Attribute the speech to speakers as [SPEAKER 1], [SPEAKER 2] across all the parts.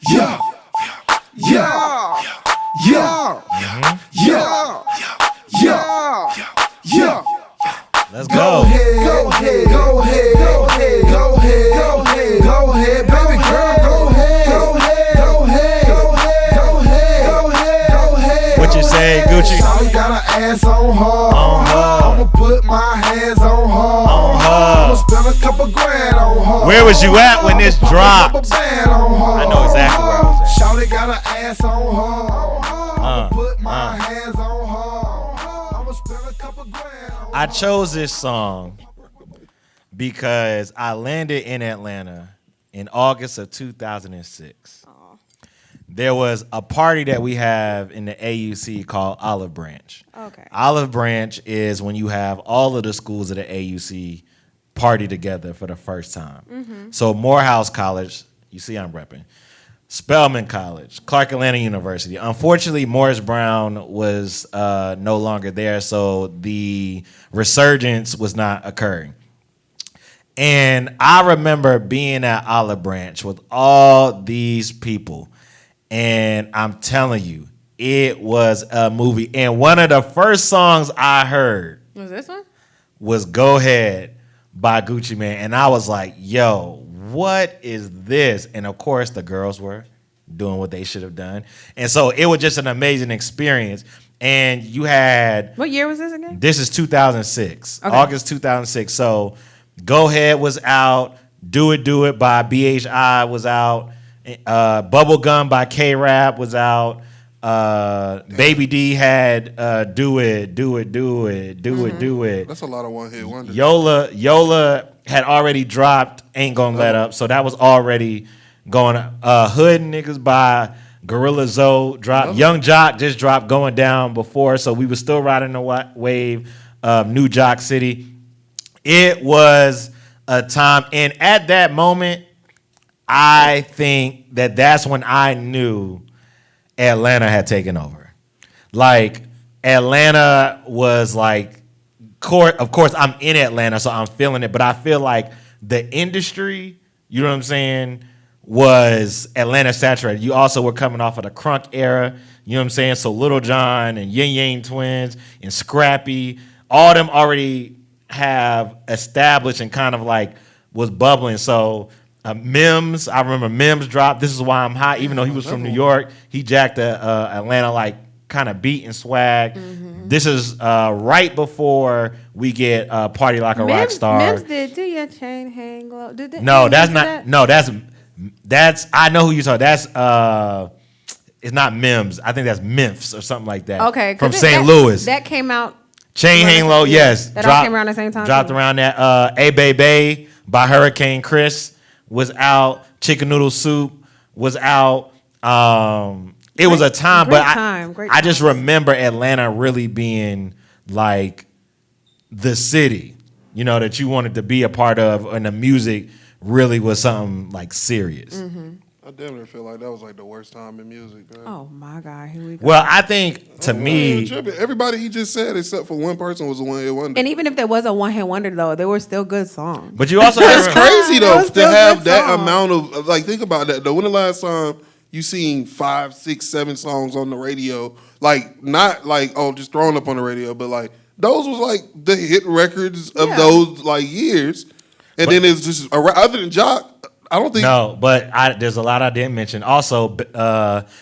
[SPEAKER 1] Yeah. Yeah. Yeah. Yeah. Yeah. Yeah.
[SPEAKER 2] Let's go.
[SPEAKER 1] Go ahead, go ahead, go ahead, go ahead, go ahead, go ahead, go ahead, baby girl, go ahead, go ahead, go ahead, go ahead, go ahead, go ahead, go ahead.
[SPEAKER 2] What you say, Gucci?
[SPEAKER 1] Shawty got her ass on her.
[SPEAKER 2] On her.
[SPEAKER 1] I'ma put my hands on her.
[SPEAKER 2] On her.
[SPEAKER 1] I'ma spend a couple grand on her.
[SPEAKER 2] Where was you at when this
[SPEAKER 1] I'ma put a
[SPEAKER 2] dropped?
[SPEAKER 1] couple band on her.
[SPEAKER 2] I know exactly where I was at.
[SPEAKER 1] Shawty got her ass on her. I'ma put my hands on her. I'ma spend a couple grand on her.
[SPEAKER 2] I chose this song because I landed in Atlanta in August of 2006. There was a party that we have in the AUC called Olive Branch.
[SPEAKER 3] Okay.
[SPEAKER 2] Olive Branch is when you have all of the schools of the AUC party together for the first time.
[SPEAKER 3] Mm-hmm.
[SPEAKER 2] So Morehouse College, you see I'm repping. Spelman College, Clark Atlanta University. Unfortunately, Morris Brown was no longer there, so the resurgence was not occurring. And I remember being at Olive Branch with all these people, and I'm telling you, it was a movie. And one of the first songs I heard
[SPEAKER 3] Was this one?
[SPEAKER 2] was Go Ahead by Gucci Mane. And I was like, yo, what is this? And of course, the girls were doing what they should have done. And so it was just an amazing experience. And you had...
[SPEAKER 3] What year was this again?
[SPEAKER 2] This is 2006,
[SPEAKER 3] Okay.
[SPEAKER 2] August 2006. So Go Ahead was out. Do It by BHI was out. Bubblegum by K-Rap was out. Baby D had Do It.
[SPEAKER 4] That's a lot of one hit wonders.
[SPEAKER 2] Yola had already dropped Ain't Gonna Let Up, so that was already going. Hood Niggas by Gorilla Zoe dropped. Young Jock just dropped Going Down before, so we were still riding the wave of New Jock City. It was a time, and at that moment, I think that's when I knew Atlanta had taken over. Like, Atlanta was like, of course, I'm in Atlanta, so I'm feeling it, but I feel like the industry, you know what I'm saying, was Atlanta saturated. You also were coming off of the crunk era, you know what I'm saying? So Little John and Yin Yang Twins and Scrappy, all them already have established and kind of like was bubbling. So Mims, I remember Mims dropped This Is Why I'm Hot, even though he was from New York. He jacked the Atlanta like kind of beat and swag. Mm-hmm. This is right before we get Party Like a Rock Star.
[SPEAKER 3] Mims did Do Your Chain Hang Low.
[SPEAKER 2] No, that's not. That? No, that's. I know who you're talking. That's it's not Mims. I think that's Memphis or something like that.
[SPEAKER 3] Okay,
[SPEAKER 2] from St. Louis.
[SPEAKER 3] That came out.
[SPEAKER 2] Chain Hang Low, yes.
[SPEAKER 3] That all came around the same time.
[SPEAKER 2] Dropped around that. A Baby by Hurricane Chris was out. Chicken Noodle Soup was out. It was a time, but I just remember Atlanta really being like the city, you know, that you wanted to be a part of, and the music really was something like serious.
[SPEAKER 3] Mm-hmm.
[SPEAKER 4] I damn near feel like that was like the worst time in music, man.
[SPEAKER 3] Oh my God, here we go.
[SPEAKER 2] Well, I think to me,
[SPEAKER 4] everybody he just said except for one person was a one hit wonder.
[SPEAKER 3] And even if there was a one hit wonder, though, there were still good songs.
[SPEAKER 2] But you also
[SPEAKER 4] it's crazy though to have that
[SPEAKER 3] songs.
[SPEAKER 4] amount of like. Think about that though. When the last time you seen 5, 6, 7 songs on the radio, like not like just throwing up on the radio, but like those was like the hit records of those like years, and then it's just other than Jock. I don't think
[SPEAKER 2] no, but there's a lot I didn't mention. Also,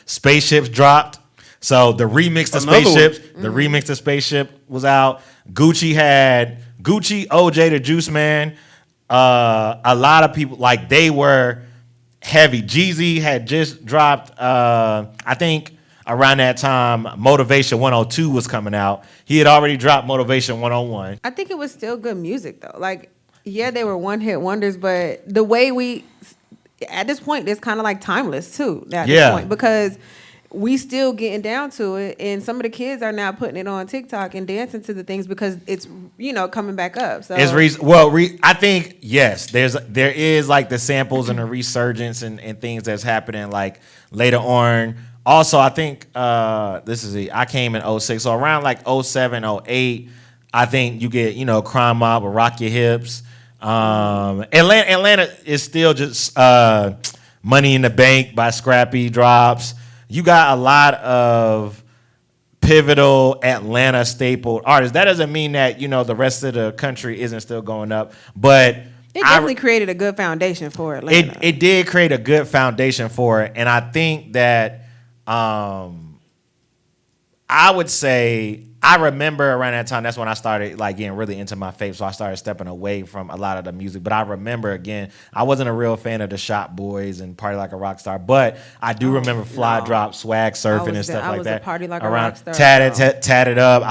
[SPEAKER 2] Spaceships dropped. So the remix to Spaceships, remix to Spaceship was out. Gucci, OJ the Juice Man. A lot of people like they were heavy. Jeezy had just dropped. I think around that time, Motivation 102 was coming out. He had already dropped Motivation 101.
[SPEAKER 3] I think it was still good music though. Like, yeah, they were one hit wonders, but the way we at this point, it's kind of like timeless too. At this point, because we still getting down to it, and some of the kids are now putting it on TikTok and dancing to the things because it's coming back up. So
[SPEAKER 2] I think yes, there is like the samples and the resurgence and things that's happening like later on. Also, I think I came in 06, so around like 07, 08, I think you get Crime Mob or Rock Your Hips. Atlanta is still just Money in the Bank by Scrappy drops. You got a lot of pivotal Atlanta staple artists. That doesn't mean that, the rest of the country isn't still going up, but
[SPEAKER 3] it definitely created a good foundation for Atlanta.
[SPEAKER 2] It did create a good foundation for it, and I think that I would say I remember around that time, that's when I started like getting really into my faith. So I started stepping away from a lot of the music. But I remember, again, I wasn't a real fan of the Shop Boys and Party Like a Rockstar. But I do remember Fly Drop, Swag Surfing and stuff like that.
[SPEAKER 3] Party Like
[SPEAKER 2] around
[SPEAKER 3] a Rockstar.
[SPEAKER 2] Tatted Up.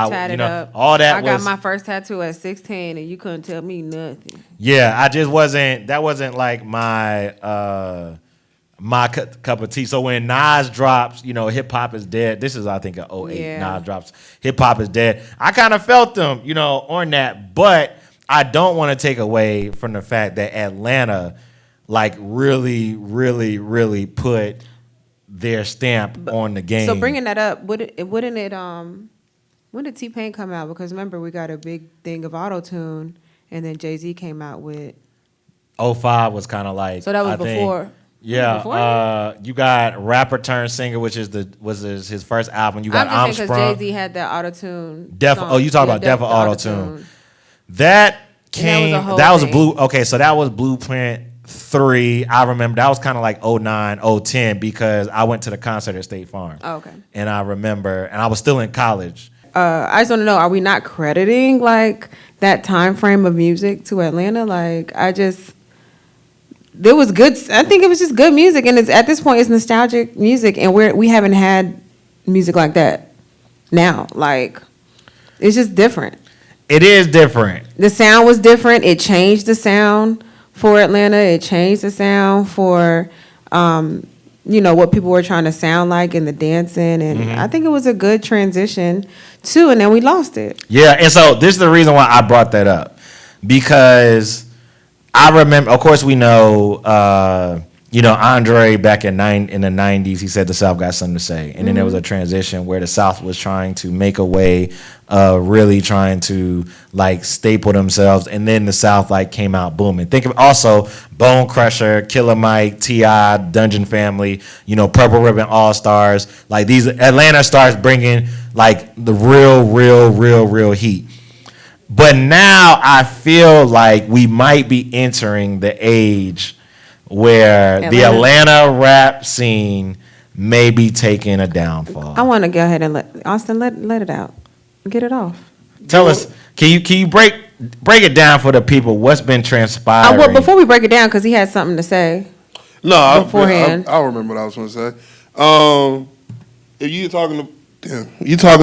[SPEAKER 2] All that
[SPEAKER 3] I got my first tattoo at 16 and you couldn't tell me nothing.
[SPEAKER 2] Yeah, I just wasn't, that wasn't like my cup of tea. So when Nas drops, Hip Hop is Dead. This is, I think, an 08.
[SPEAKER 3] Yeah.
[SPEAKER 2] Nas drops Hip Hop is Dead. I kind of felt them, on that. But I don't want to take away from the fact that Atlanta, like, really, really, really put their stamp on the game.
[SPEAKER 3] So bringing that up, wouldn't it? When did T-Pain come out? Because remember, we got a big thing of auto-tune, and then Jay-Z came out with
[SPEAKER 2] 05 was kind of like,
[SPEAKER 3] so that was before.
[SPEAKER 2] Yeah, you got Rapper Turned Singer, which is his first album. You got I'm Sprung.
[SPEAKER 3] Because Jay-Z had that auto-tune.
[SPEAKER 2] You talk about Def auto-tune. That came. That was a blue. Okay, so that was Blueprint 3. I remember that was kind of like 09, 010 because I went to the concert at State Farm.
[SPEAKER 3] Oh, okay.
[SPEAKER 2] And I remember, and I was still in college.
[SPEAKER 3] I just want to know: are we not crediting like that time frame of music to Atlanta? Like, there was good. I think it was just good music, and at this point, it's nostalgic music, and we haven't had music like that now. Like, it's just different.
[SPEAKER 2] It is different.
[SPEAKER 3] The sound was different. It changed the sound for Atlanta. It changed the sound for, what people were trying to sound like in the dancing, and I think it was a good transition too. And then we lost it.
[SPEAKER 2] Yeah, and so this is the reason why I brought that up, because I remember, of course, we know, Andre back in the 90s, he said the South got something to say. And then there was a transition where the South was trying to make a way, really trying to, like, staple themselves. And then the South, like, came out booming. Think of also Bone Crusher, Killer Mike, T.I., Dungeon Family, Purple Ribbon All-Stars. Like, these Atlanta stars bringing, like, the real heat. But now I feel like we might be entering the age where the Atlanta rap scene may be taking a downfall.
[SPEAKER 3] I want to go ahead and let Austin let it out, get it off.
[SPEAKER 2] Tell us, can you break it down for the people? What's been transpiring?
[SPEAKER 3] Well, before we break it down, because he had something to say.
[SPEAKER 4] No,
[SPEAKER 3] beforehand.
[SPEAKER 4] I remember what I was going to say. If you're talking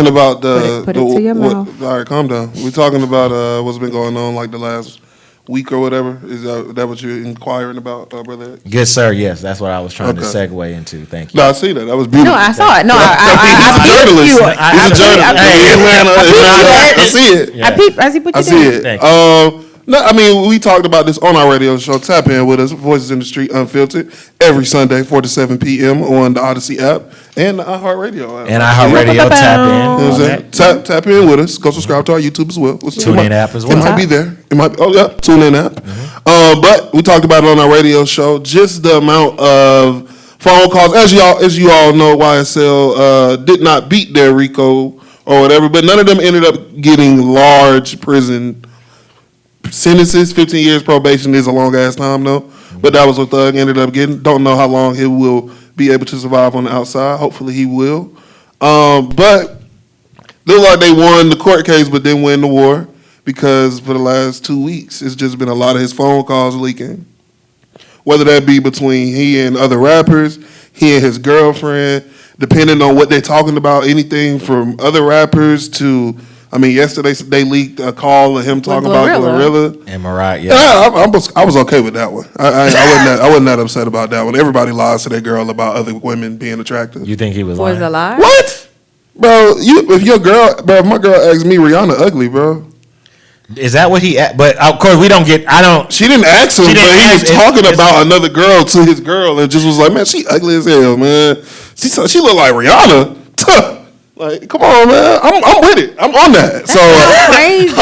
[SPEAKER 4] about the
[SPEAKER 3] put it to your mouth.
[SPEAKER 4] All right, calm down. We're talking about what's been going on like the last week or whatever. Is that what you're inquiring about, brother?
[SPEAKER 2] Yes, sir. Yes, that's what I was trying to segue into. Thank you.
[SPEAKER 4] No, I see that. That was beautiful.
[SPEAKER 3] No, I saw it. No,
[SPEAKER 4] he's a journalist. I see it.
[SPEAKER 3] Yeah. I see what you did.
[SPEAKER 2] Thank you.
[SPEAKER 4] No, I mean, we talked about this on our radio show. Tap in with us, Voices in the Street Unfiltered, every Sunday, 4 to 7 p.m. on the Odyssey app and the iHeartRadio app.
[SPEAKER 2] And iHeartRadio, tap in.
[SPEAKER 4] You know what I'm saying? Tap in with us. Go subscribe to our YouTube as well.
[SPEAKER 2] TuneIn app as well.
[SPEAKER 4] It might be there. It might be. Oh, yeah, TuneIn app. But we talked about it on our radio show. Just the amount of phone calls. As you all know, YSL did not beat their RICO or whatever, but none of them ended up getting large prison sentences. 15 years probation is a long ass time though, but that was what Thug ended up getting. Don't know how long he will be able to survive on the outside. Hopefully he will. But look like they won the court case, but didn't win the war, because for the last 2 weeks it's just been a lot of his phone calls leaking, whether that be between he and other rappers, he and his girlfriend, depending on what they're talking about, anything from other rappers to, I mean, yesterday they leaked a call of him talking about Glorilla.
[SPEAKER 2] And Mariah,
[SPEAKER 4] yeah. I was okay with that one. I wasn't that upset about that one. Everybody lies to their girl about other women being attractive.
[SPEAKER 2] You think he was lying?
[SPEAKER 3] Was a lie?
[SPEAKER 4] What? Bro, if my girl asks me Rihanna ugly, bro.
[SPEAKER 2] Is that what he? But of course we don't get. She
[SPEAKER 4] didn't ask him, but he was talking about another girl to his girl, and just was like, man, she ugly as hell, man. She look like Rihanna. Like, come on, man. I'm with it. I'm on that. So
[SPEAKER 3] crazy.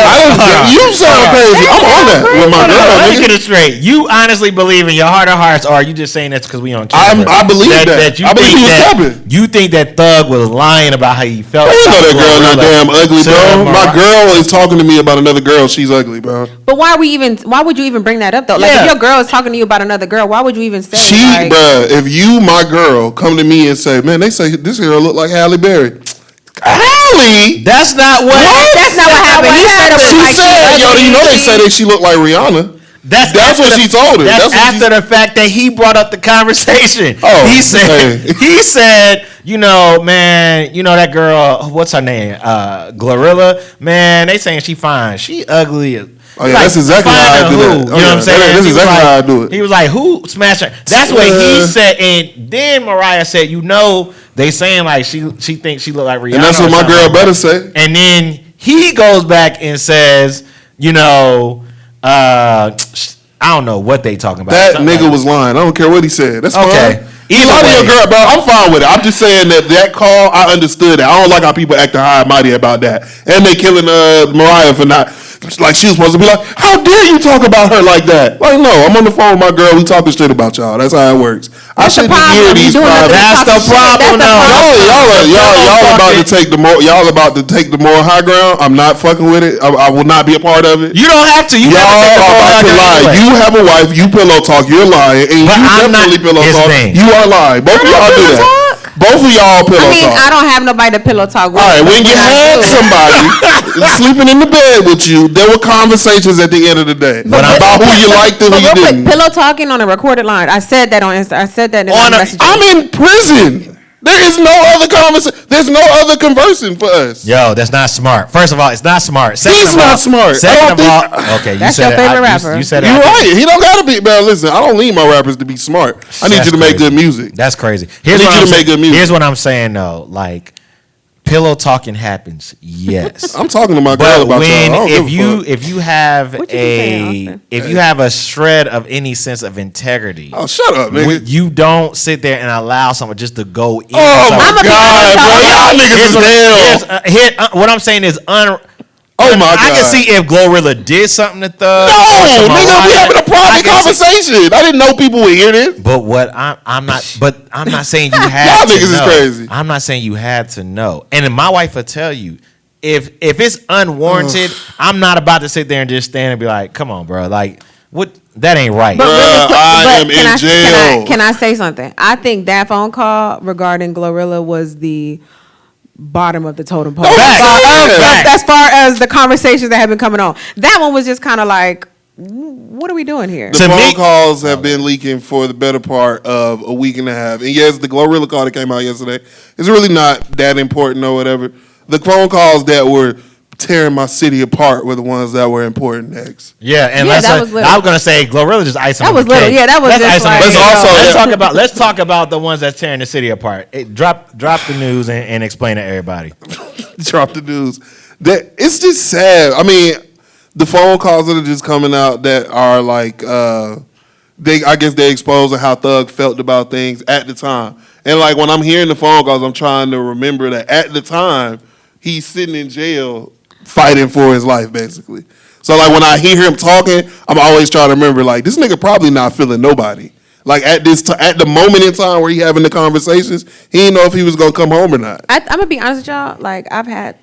[SPEAKER 4] you sound crazy. I'm on that with my girl.
[SPEAKER 2] Let me get it straight. You honestly believe in your heart of hearts, or are you just saying that's because we on camera?
[SPEAKER 4] I believe that. I believe he was capping.
[SPEAKER 2] You think that Thug was lying about how he felt?
[SPEAKER 4] You know that girl not damn ugly, bro. My girl is talking to me about another girl. She's ugly, bro.
[SPEAKER 3] But why would you even bring that up though? Like if your girl is talking to you about another girl, why would you even say?
[SPEAKER 4] Bruh, if you, my girl, come to me and say, man, they say this girl look like Halle Berry. Halle?
[SPEAKER 2] That's not what.
[SPEAKER 3] That's not what happened.
[SPEAKER 4] She said, yo, you know they say that she looked like Rihanna.
[SPEAKER 2] That's
[SPEAKER 4] what she told her.
[SPEAKER 2] That's after the fact that he brought up the conversation.
[SPEAKER 4] Oh,
[SPEAKER 2] he said, you know, man, you know that girl, what's her name? Glorilla. Man, they saying she fine. She ugly.
[SPEAKER 4] Oh yeah, that's exactly how I do that.
[SPEAKER 2] You know what I'm saying?
[SPEAKER 4] That's exactly how I do it.
[SPEAKER 2] He was like, who smashed her? That's what he said. And then Mariah said, you know, they saying like she thinks she look like Rihanna.
[SPEAKER 4] And that's what my girl better say.
[SPEAKER 2] And then he goes back and says, you know, I don't know what they talking about.
[SPEAKER 4] That nigga was lying. I don't care what he said. That's
[SPEAKER 2] okay.
[SPEAKER 4] Fine. Either way, your girl, bro, I'm fine with it. I'm just saying that call, I understood that. I don't like how people acting high and mighty about that. And they killing Mariah for not. Like she was supposed to be like, how dare you talk about her like that? Like, no, I'm on the phone with my girl. We talking shit about y'all. That's how it works. I shouldn't hear these problems.
[SPEAKER 2] That's the problem.
[SPEAKER 4] Y'all about to take the moral high ground. I'm not fucking with it. I will not be a part of it.
[SPEAKER 2] You don't have to. You
[SPEAKER 4] y'all are about to lie. Anyway. You have a wife. You pillow talk. You're lying, and you definitely pillow talk. You are lying. Both of y'all do that. Both of y'all pillow talk.
[SPEAKER 3] I don't have nobody to pillow talk with.
[SPEAKER 4] All right, when you had somebody sleeping in the bed with you, there were conversations at the end of the day about who you liked and who you didn't.
[SPEAKER 3] Pillow talking on a recorded line. I said that on Insta. I said that in the message.
[SPEAKER 4] I'm in prison. There is no other conversation. There's no other conversing for us.
[SPEAKER 2] Yo, that's not smart. First of all, it's not smart.
[SPEAKER 4] He's not smart.
[SPEAKER 2] Second of all, okay,
[SPEAKER 3] that's your favorite rapper.
[SPEAKER 2] You said
[SPEAKER 4] you're right. He don't gotta be. Man, listen, I don't need my rappers to be smart. I need you to make good music.
[SPEAKER 2] That's crazy.
[SPEAKER 4] Here's
[SPEAKER 2] what I'm saying though. Like, pillow talking happens. Yes,
[SPEAKER 4] I'm talking to my girl about y'all.
[SPEAKER 2] If you have a shred of any sense of integrity,
[SPEAKER 4] oh shut up, nigga.
[SPEAKER 2] You don't sit there and allow someone just to go in.
[SPEAKER 4] Oh my god, bro, y'all niggas is hell.
[SPEAKER 2] What I'm saying is
[SPEAKER 4] Oh my god!
[SPEAKER 2] I can see if Glorilla did something to Thug.
[SPEAKER 4] No, nigga, we having a private conversation. I didn't know people would hear this.
[SPEAKER 2] But I'm not saying you had.
[SPEAKER 4] Y'all
[SPEAKER 2] to
[SPEAKER 4] niggas
[SPEAKER 2] know.
[SPEAKER 4] is crazy.
[SPEAKER 2] I'm not saying you had to know. And then my wife will tell you if it's unwarranted. I'm not about to sit there and just stand and be like, "Come on, bro, like what? That ain't right."
[SPEAKER 3] But
[SPEAKER 4] I am in jail.
[SPEAKER 3] Can I say something? I think that phone call regarding Glorilla was the bottom of the totem pole. As far as the conversations that have been coming on, that one was just kind of like, what are we doing here?
[SPEAKER 4] The phone calls have been leaking for the better part of a week and a half. And yes, the Glorilla call that came out yesterday is really not that important or whatever. The phone calls that were tearing my city apart were the ones that were important next.
[SPEAKER 2] Yeah, and I was gonna say Glorilla just icing.
[SPEAKER 3] That was little. Yeah, that was just like.
[SPEAKER 2] Let's talk about the ones that's tearing the city apart. Drop the news and explain to everybody.
[SPEAKER 4] Drop the news. It's just sad. I mean, the phone calls that are just coming out that are like, I guess they exposing how Thug felt about things at the time. And like when I'm hearing the phone calls, I'm trying to remember that at the time he's sitting in jail fighting for his life, basically. So like when I hear him talking, I'm always trying to remember like this nigga probably not feeling nobody. Like at the moment in time where he having the conversations, he didn't know if he was gonna come home or not.
[SPEAKER 3] I'm gonna be honest with y'all. Like I've had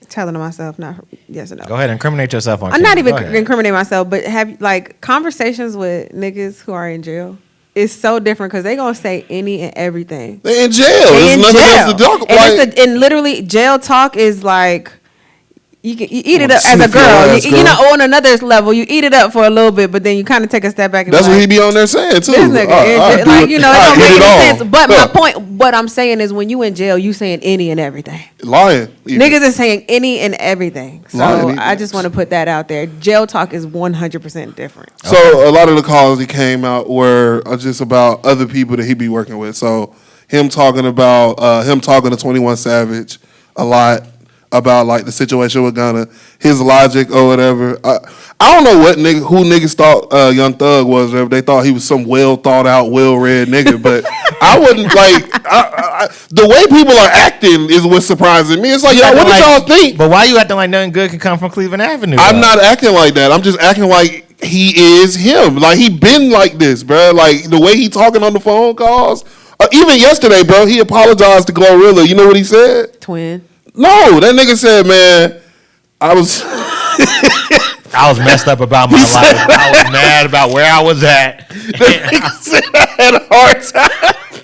[SPEAKER 3] telling to myself, not yes or no.
[SPEAKER 2] Go ahead, incriminate yourself on.
[SPEAKER 3] I'm not even incriminating myself, but have like conversations with niggas who are in jail. It's so different because they gonna say any and everything.
[SPEAKER 4] They're in jail. There's nothing else to talk about.
[SPEAKER 3] And literally, jail talk is like. You eat it up as a girl. You know, on another level, you eat it up for a little bit, but then you kind of take a step back. And
[SPEAKER 4] that's what he be on there saying too.
[SPEAKER 3] This nigga, like you know, it don't make any sense. But my point, what I'm saying is, when you in jail, you saying any and everything.
[SPEAKER 4] Lying.
[SPEAKER 3] Niggas is saying any and everything. So I just want to put that out there. Jail talk is 100% different.
[SPEAKER 4] So a lot of the calls that came out were just about other people that he be working with. So him talking to 21 Savage a lot. about like the situation with Gunna, his logic or whatever. I don't know what who niggas thought Young Thug was, or if they thought he was some well thought out, well read nigga. But I wouldn't like the way people are acting is what's surprising me. It's like, yo, what did y'all think?
[SPEAKER 2] But why you acting like nothing good can come from Cleveland Avenue?
[SPEAKER 4] I'm not acting like that. I'm just acting like he is him. Like he been like this, bro. Like the way he talking on the phone calls. Even yesterday, bro, he apologized to Glorilla. You know what he said?
[SPEAKER 3] Twin.
[SPEAKER 4] No, that nigga said, man, I was
[SPEAKER 2] messed up about my life. I was mad about where I was at.
[SPEAKER 4] Nigga said I had a hard time.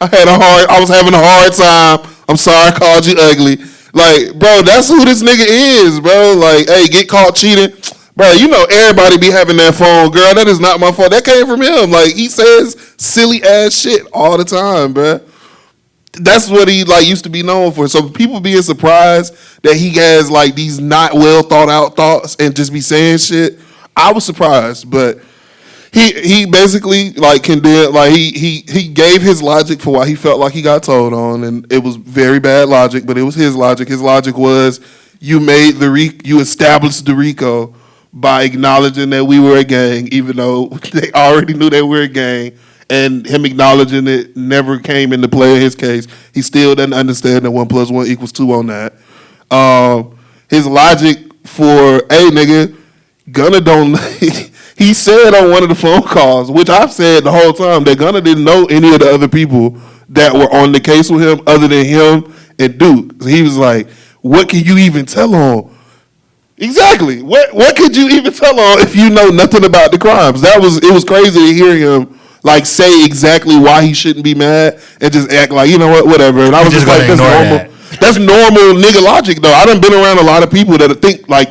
[SPEAKER 4] I was having a hard time. I'm sorry I called you ugly. Like, bro, that's who this nigga is, bro. Like, hey, get caught cheating. Bro, you know everybody be having that phone, girl. That is not my fault. That came from him. Like, he says silly ass shit all the time, bro. That's what he like used to be known for. So people being surprised that he has like these not well thought out thoughts and just be saying shit. I was surprised, but he basically like condemned, like he gave his logic for why he felt like he got told on, and it was very bad logic, but it was his logic. His logic was you established the RICO by acknowledging that we were a gang, even though they already knew that we were a gang. And him acknowledging it never came into play in his case. He still doesn't understand that 1 + 1 = 2 on that. His logic for, hey, nigga, Gunna don't... He said on one of the phone calls, which I've said the whole time, that Gunna didn't know any of the other people that were on the case with him other than him and Duke. So he was like, what can you even tell on? Exactly. What could you even tell on if you know nothing about the crimes? It was crazy to hear him like say exactly why he shouldn't be mad and just act like, you know what, whatever. And I was just like, that's normal. That's normal nigga logic though. I done been around a lot of people that think like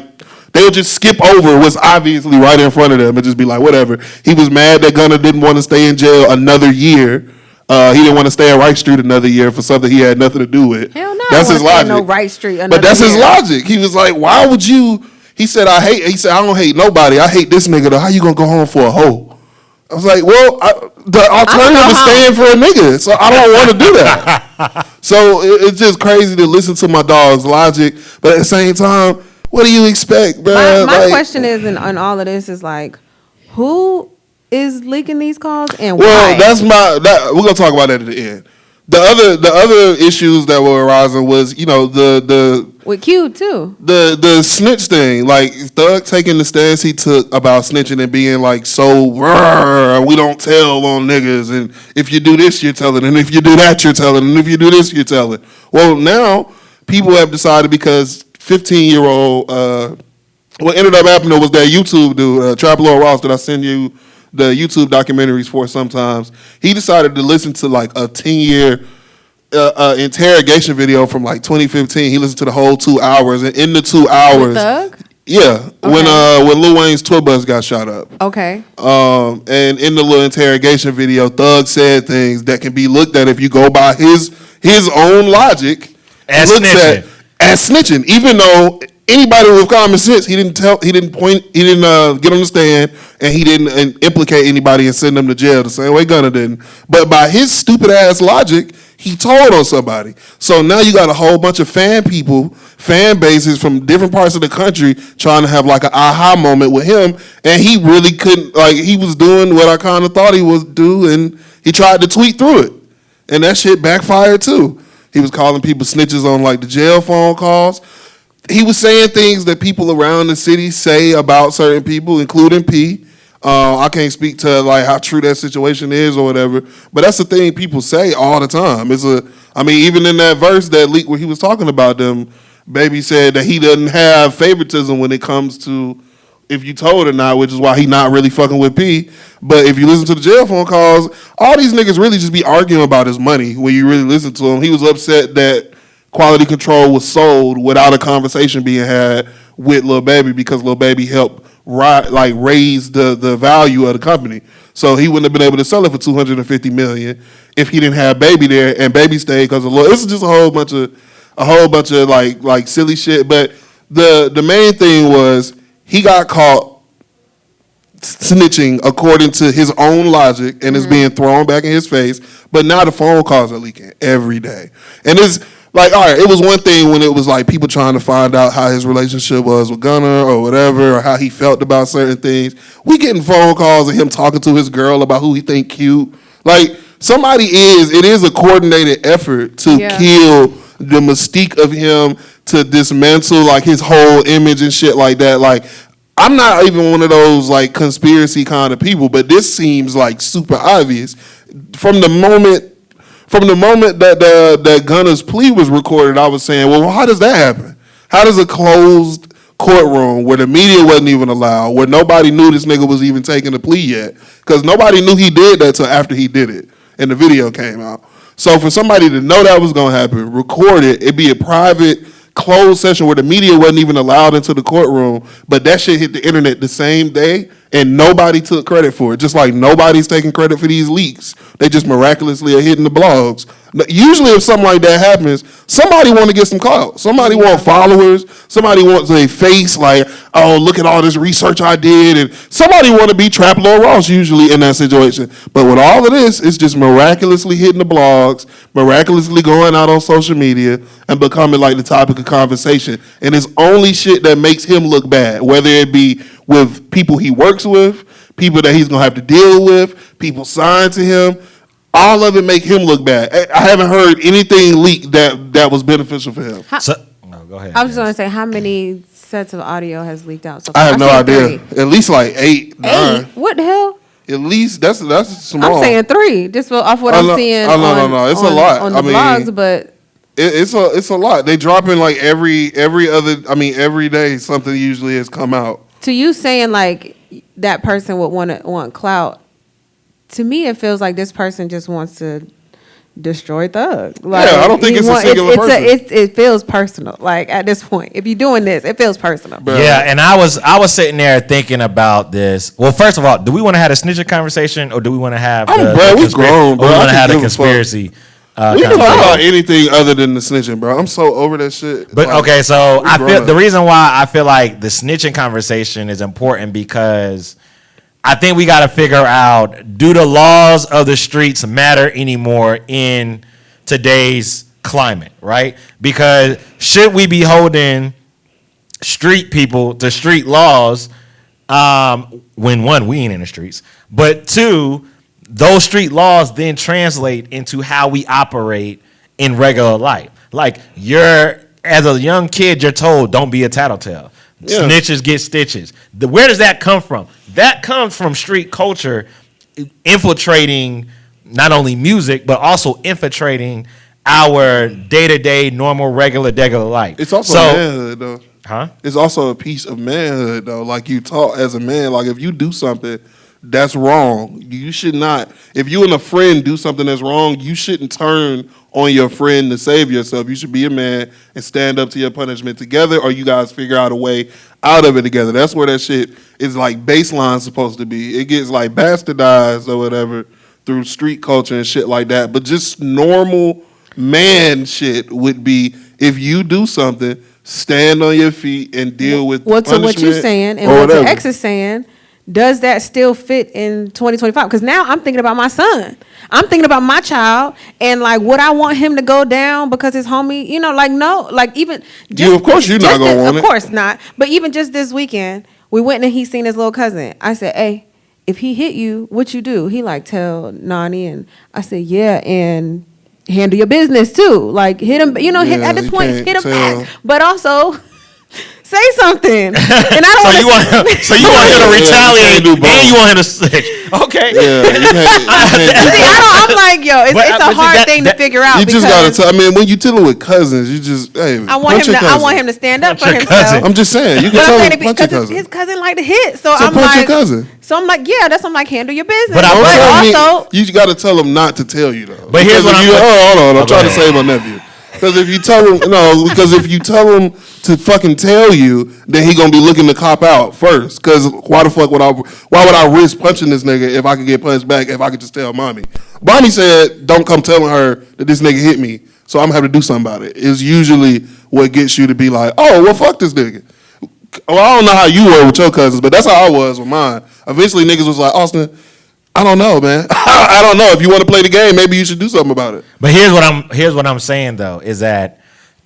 [SPEAKER 4] they'll just skip over what's obviously right in front of them and just be like, whatever. He was mad that Gunna didn't want to stay in jail another year. He didn't want to stay at Wright Street another year for something he had nothing to do with.
[SPEAKER 3] Hell no.
[SPEAKER 4] That's his logic.
[SPEAKER 3] No Wright Street another
[SPEAKER 4] but that's
[SPEAKER 3] year.
[SPEAKER 4] his logic. He was like, why would you? He said, I don't hate nobody. I hate this nigga though. How you gonna go home for a hoe? I was like, well, the alternative is staying for a nigga, so I don't want to do that. So it's just crazy to listen to my dog's logic, but at the same time, what do you expect, bro?
[SPEAKER 3] My question is, on all of this, is like, who is leaking these calls and
[SPEAKER 4] well,
[SPEAKER 3] why?
[SPEAKER 4] we're gonna talk about that at the end. The other issues that were arising was, you know, the
[SPEAKER 3] with Q too.
[SPEAKER 4] The snitch thing, like Thug taking the stance he took about snitching and being like, so we don't tell on niggas, and if you do this, you're telling, and if you do that, you're telling, and if you do this, you're telling. Well, now people have decided because 15-year-old, what ended up happening was that YouTube dude, Trap Lord Ross, that I send you the YouTube documentaries for sometimes, he decided to listen to like a 10-year interrogation video from like 2015. He listened to the whole 2 hours, and in the 2 hours,
[SPEAKER 3] Thug?
[SPEAKER 4] Yeah, okay. when Lil Wayne's tour bus got shot up.
[SPEAKER 3] Okay.
[SPEAKER 4] And in the little interrogation video, Thug said things that can be looked at if you go by his own logic.
[SPEAKER 2] As
[SPEAKER 4] snitching, even though anybody with common sense, he didn't get on the stand, and he didn't implicate anybody and send them to jail the same way Gunna didn't. But by his stupid ass logic, he told on somebody. So now you got a whole bunch of fan bases from different parts of the country trying to have like an aha moment with him, and he really couldn't. Like, he was doing what I kind of thought he would do, and he tried to tweet through it, and that shit backfired too. He was calling people snitches on like the jail phone calls. He was saying things that people around the city say about certain people, including P. I can't speak to like how true that situation is or whatever, but that's the thing people say all the time. Even in that verse that leaked where he was talking about them, Baby said that he doesn't have favoritism when it comes to if you told or not, which is why he not really fucking with P. But if you listen to the jail phone calls, all these niggas really just be arguing about his money when you really listen to him. He was upset that Quality Control was sold without a conversation being had with Lil Baby because Lil Baby helped raise the value of the company. So he wouldn't have been able to sell it for $250 million if he didn't have Baby there, and Baby stayed because of this is just a whole bunch of like silly shit. But the main thing was he got caught snitching according to his own logic, and it's being thrown back in his face. But now the phone calls are leaking every day, and it's Like, all right, it was one thing when it was like people trying to find out how his relationship was with Gunna or whatever, or how he felt about certain things. We getting phone calls of him talking to his girl about who he think cute. Like, it is a coordinated effort to kill the mystique of him, to dismantle like his whole image and shit like that. Like, I'm not even one of those like conspiracy kind of people, but this seems like super obvious from the moment that Gunna's plea was recorded. I was saying, well, how does that happen? How does a closed courtroom where the media wasn't even allowed, where nobody knew this nigga was even taking the plea yet, because nobody knew he did that till after he did it and the video came out. So for somebody to know that was gonna happen, record it, it'd be a private closed session where the media wasn't even allowed into the courtroom, but that shit hit the internet the same day and nobody took credit for it. Just like nobody's taking credit for these leaks. They just miraculously are hitting the blogs. Usually if something like that happens, somebody want to get some clout. Somebody want followers. Somebody wants a face like, oh, look at all this research I did. And somebody want to be Trap Lord Ross usually in that situation. But with all of this, it's just miraculously hitting the blogs, miraculously going out on social media and becoming like the topic of conversation. And it's only shit that makes him look bad, whether it be with people he works with, people that he's going to have to deal with, people signed to him. All of it make him look bad. I haven't heard anything leaked that was beneficial for him.
[SPEAKER 2] No, go ahead.
[SPEAKER 3] I was just gonna say, how many sets of audio has leaked out so far?
[SPEAKER 4] I have no idea.
[SPEAKER 3] 3.
[SPEAKER 4] At least like 8, 9.
[SPEAKER 3] What the hell?
[SPEAKER 4] At least that's small.
[SPEAKER 3] I'm saying 3, just off what I'm seeing.
[SPEAKER 4] No. It's a lot.
[SPEAKER 3] On the blogs, but
[SPEAKER 4] it's a lot. They drop in like every day something usually has come out.
[SPEAKER 3] To you saying like that person would want clout, to me it feels like this person just wants to destroy Thug. Like,
[SPEAKER 4] yeah, I don't think it's a singular person.
[SPEAKER 3] It feels personal. Like at this point, if you're doing this, it feels personal.
[SPEAKER 2] Yeah, and I was sitting there thinking about this. Well, first of all, do we want to have a snitching conversation or do we want to have
[SPEAKER 4] we grown, bro.
[SPEAKER 2] Or we want to have a conspiracy?
[SPEAKER 4] We can talk about anything other than the snitching, bro. I'm so over that shit.
[SPEAKER 2] But okay, so I feel the reason why I feel like the snitching conversation is important because I think we got to figure out, do the laws of the streets matter anymore in today's climate, right? Because should we be holding street people to street laws when one, we ain't in the streets, but two, those street laws then translate into how we operate in regular life. Like as a young kid, you're told, don't be a tattletale. Yeah. Snitches get stitches. Where does that come from? That comes from street culture infiltrating not only music, but also infiltrating our day-to-day, normal, regular life.
[SPEAKER 4] It's also manhood, though. Huh? It's also a piece of manhood, though. Like, you taught as a man, like, if you do something that's wrong, you should not. If you and a friend do something that's wrong, you shouldn't turn on your friend to save yourself. You should be a man and stand up to your punishment together, or you guys figure out a way out of it together. That's where that shit is like baseline supposed to be. It gets like bastardized or whatever through street culture and shit like that. But just normal man shit would be, if you do something, stand on your feet and deal with punishment.
[SPEAKER 3] What you're saying and what the X is saying, does that still fit in 2025? Because now I'm thinking about my son. I'm thinking about my child and like, would I want him to go down because his homie, no, like even.
[SPEAKER 4] Of course you're not going to want it.
[SPEAKER 3] Of course not. But even just this weekend, we went and he seen his little cousin. I said, hey, if he hit you, what you do? He like, tell Nani. And I said, yeah, and handle your business too. Like hit him, hit at this point, hit him back. But also, say something. And I don't
[SPEAKER 2] so you want him to retaliate and you want him to snitch. Okay.
[SPEAKER 4] Yeah.
[SPEAKER 3] I'm like, yo, it's a hard thing to figure out.
[SPEAKER 4] You just gotta tell. I mean, when you're dealing with cousins, you just
[SPEAKER 3] I want him to stand up for himself.
[SPEAKER 4] I'm just saying, you can tell him punch your cousin.
[SPEAKER 3] His cousin like to hit, so I'm
[SPEAKER 4] punch
[SPEAKER 3] like,
[SPEAKER 4] your cousin.
[SPEAKER 3] So I'm like, yeah, I'm like, handle your business.
[SPEAKER 2] But
[SPEAKER 3] also,
[SPEAKER 4] you got to tell him not to tell you though.
[SPEAKER 2] But here's what
[SPEAKER 4] hold on, I'm trying to save my nephew. Because if you tell him to fucking tell you, then he gonna be looking to cop out first. Because why would I risk punching this nigga if I could get punched back if I could just tell mommy? Mommy said, don't come telling her that this nigga hit me, so I'm gonna have to do something about it. It's usually what gets you to be like, oh, well, fuck this nigga. Well, I don't know how you were with your cousins, but that's how I was with mine. Eventually, niggas was like, Austin, I don't know, man. I don't know. If you want to play the game, maybe you should do something about it.
[SPEAKER 2] But here's what I'm saying though, is that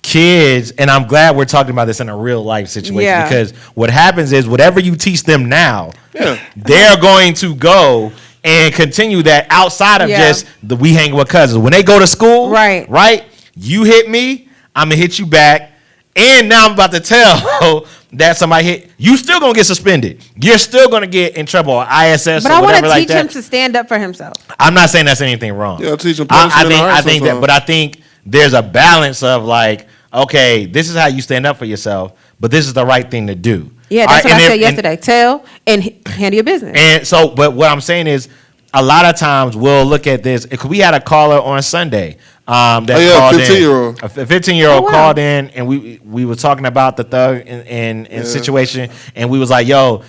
[SPEAKER 2] kids, and I'm glad we're talking about this in a real life situation because what happens is whatever you teach them now, they're going to go and continue that outside of just the we hang with cousins. When they go to school, right? You hit me, I'm gonna hit you back, and now I'm about to tell that somebody hit you. Still gonna get suspended. You're still gonna get in trouble or ISS.
[SPEAKER 3] But
[SPEAKER 2] or
[SPEAKER 3] I
[SPEAKER 2] want to
[SPEAKER 3] teach him to stand up for himself.
[SPEAKER 2] I'm not saying that's anything wrong.
[SPEAKER 4] Yeah, teach him.
[SPEAKER 2] I think that, but I think there's a balance of like, okay, this is how you stand up for yourself, but this is the right thing to do.
[SPEAKER 3] Yeah, that's what I said yesterday. Tell and handle your business.
[SPEAKER 2] And so, but what I'm saying is, a lot of times we'll look at this. We had a caller on Sunday that called
[SPEAKER 4] 15-year-old.
[SPEAKER 2] A 15-year-old called in, and we were talking about the thug and situation, and we was like, yo,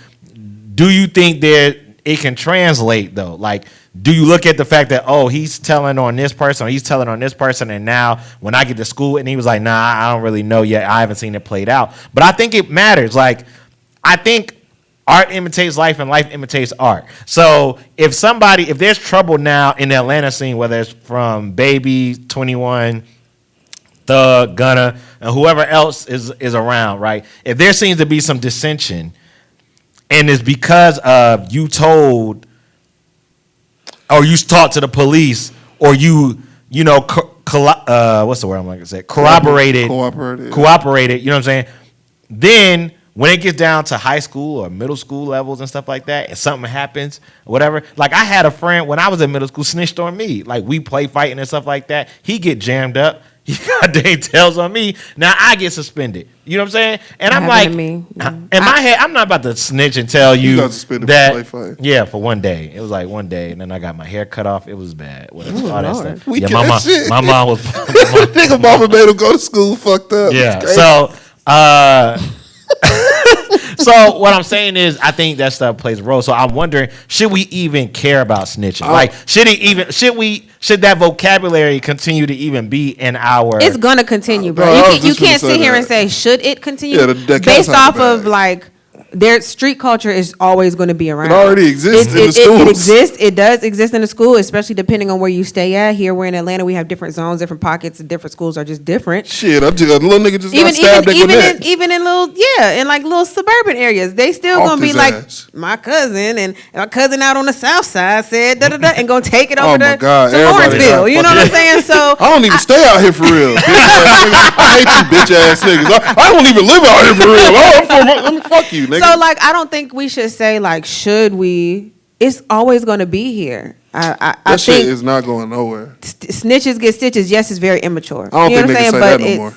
[SPEAKER 2] do you think that it can translate though? Like, do you look at the fact that, oh, he's telling on this person, or he's telling on this person, and now when I get to school, and he was like, nah, I don't really know yet. I haven't seen it played out. But I think it matters. Like, I think art imitates life and life imitates art. So if there's trouble now in the Atlanta scene, whether it's from Baby, 21, Thug, Gunna, and whoever else is around, right? If there seems to be some dissension, and it's because of you told, or you talked to the police, or you know, what's the word I'm going to say? Cooperated. You know what I'm saying? Then when it gets down to high school or middle school levels and stuff like that, and something happens, whatever. Like, I had a friend when I was in middle school snitched on me. Like, we play fighting and stuff like that. He get jammed up. He got dang tells on me. Now I get suspended. You know what I'm saying? And I'm like, in my head, I'm not about to snitch and tell you that. For 1 day. It was like 1 day, and then I got my hair cut off. It was bad. All that stuff. My mom was.
[SPEAKER 4] Nigga, mama made him go to school fucked up.
[SPEAKER 2] Yeah. So. So what I'm saying is, I think that stuff plays a role. So I'm wondering, should we even care about snitching? Like, should that vocabulary continue to even be in our?
[SPEAKER 3] It's gonna continue, bro. You can't sit here and say, should it continue? Based off of like, their street culture is always going to be around.
[SPEAKER 4] It already exists in the schools.
[SPEAKER 3] It exists. It does exist in the school, especially depending on where you stay at. Here, we're in Atlanta. We have different zones, different pockets, and different schools are just different.
[SPEAKER 4] Shit, a little nigga just got stabbed
[SPEAKER 3] even in little in like little suburban areas, they still gonna be like, my cousin and my cousin out on the south side said da da da, and gonna take it over to Lawrenceville. You know what I'm saying? So
[SPEAKER 4] I don't even stay out here for real. I hate you bitch ass niggas. I don't even live out here for real. Let me fuck you, nigga.
[SPEAKER 3] So, like, I don't think we should say, like, should we? It's always going to be here. I
[SPEAKER 4] that
[SPEAKER 3] think
[SPEAKER 4] shit is not going nowhere.
[SPEAKER 3] Snitches get stitches. Yes, it's very immature.
[SPEAKER 4] I don't think niggas say that no more.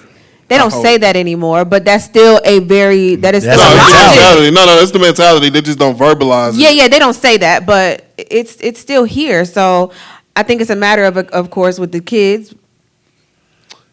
[SPEAKER 3] They don't say that anymore, but that's still that is still
[SPEAKER 4] mentality. No, that's the mentality. They just don't verbalize it.
[SPEAKER 3] Yeah, they don't say that, but it's still here. So I think it's a matter of course, with the kids.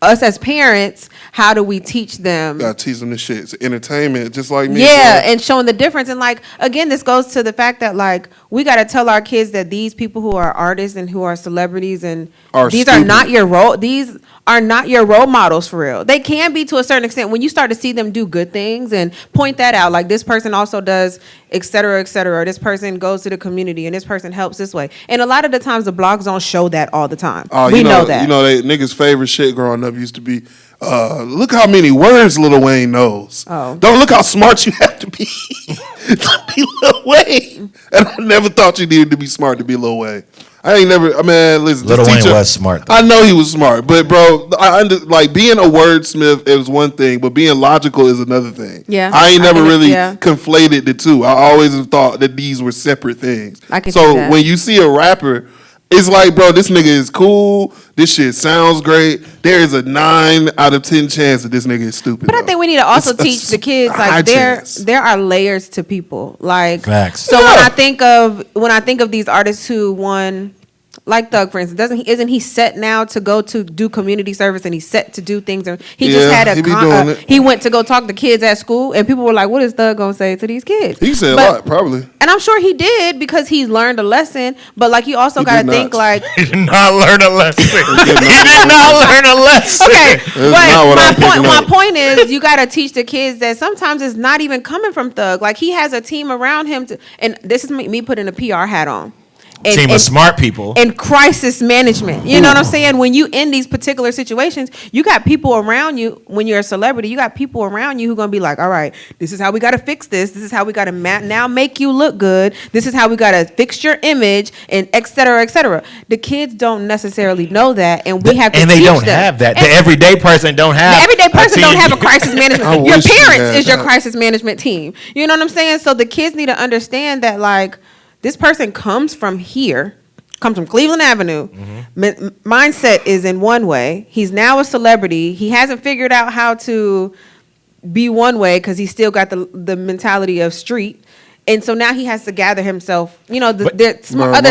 [SPEAKER 3] Us as parents, how do we teach them?
[SPEAKER 4] Gotta teach them this shit. It's entertainment, just like me.
[SPEAKER 3] Yeah, and showing the difference. And like, again, this goes to the fact that like, we gotta tell our kids that these people who are artists and who are celebrities and are not your role. These are not your role models for real. They can be to a certain extent when you start to see them do good things and point that out. Like, this person also does, et cetera, or this person goes to the community and this person helps this way. And a lot of the times the blogs don't show that all the time. We know that. You know,
[SPEAKER 4] niggas' favorite shit growing up used to be, look how many words Lil Wayne knows. Don't look how smart you have to be to be Lil Wayne. And I never thought you needed to be smart to be Lil Wayne. Listen.
[SPEAKER 2] Lil Wayne was smart, though.
[SPEAKER 4] I know he was smart, but bro, like, being a wordsmith is one thing, but being logical is another thing.
[SPEAKER 3] Yeah,
[SPEAKER 4] I ain't never really conflated the two. I always have thought that these were separate things. So when you see a rapper, it's like, bro, this nigga is cool. This shit sounds great. There is a 9 out of 10 chance that this nigga is stupid.
[SPEAKER 3] But I think we need to also teach the kids, like, there are layers to people. Like,
[SPEAKER 2] facts.
[SPEAKER 3] So when I think of these artists who won, like Thug, for instance, isn't he set now to go to do community service, and he's set to do things? He just had he went to go talk to kids at school, and people were like, what is Thug gonna say to these kids?
[SPEAKER 4] He said a lot, probably.
[SPEAKER 3] And I'm sure he did, because he learned a lesson. But like, you also got to think, like,
[SPEAKER 2] he did not learn a lesson. He did not learn a lesson.
[SPEAKER 3] Okay, but my point is, you got to teach the kids that sometimes it's not even coming from Thug. Like, he has a team around him and this is me putting a PR hat on.
[SPEAKER 2] team of smart people
[SPEAKER 3] and crisis management. You know what I'm saying? When you in these particular situations, you got people around you. When you're a celebrity, you got people around you who gonna be like, all right, this is how we gotta fix this. This is how we gotta now make you look good. This is how we gotta fix your image, and et cetera, et cetera. The kids don't necessarily know that, and we have to
[SPEAKER 2] and they
[SPEAKER 3] teach
[SPEAKER 2] don't
[SPEAKER 3] them.
[SPEAKER 2] have that. The everyday person don't have.
[SPEAKER 3] The everyday person don't have a
[SPEAKER 2] team.
[SPEAKER 3] crisis management. Your
[SPEAKER 4] wish we
[SPEAKER 3] parents
[SPEAKER 4] had
[SPEAKER 3] is your
[SPEAKER 4] that.
[SPEAKER 3] crisis management team. You know what I'm saying? So the kids need to understand that, like, this person comes from here, comes from Cleveland Avenue. Mindset is in one way. He's now a celebrity. He hasn't figured out how to be one way because he's still got the mentality of street. And so now he has to gather himself. You know, other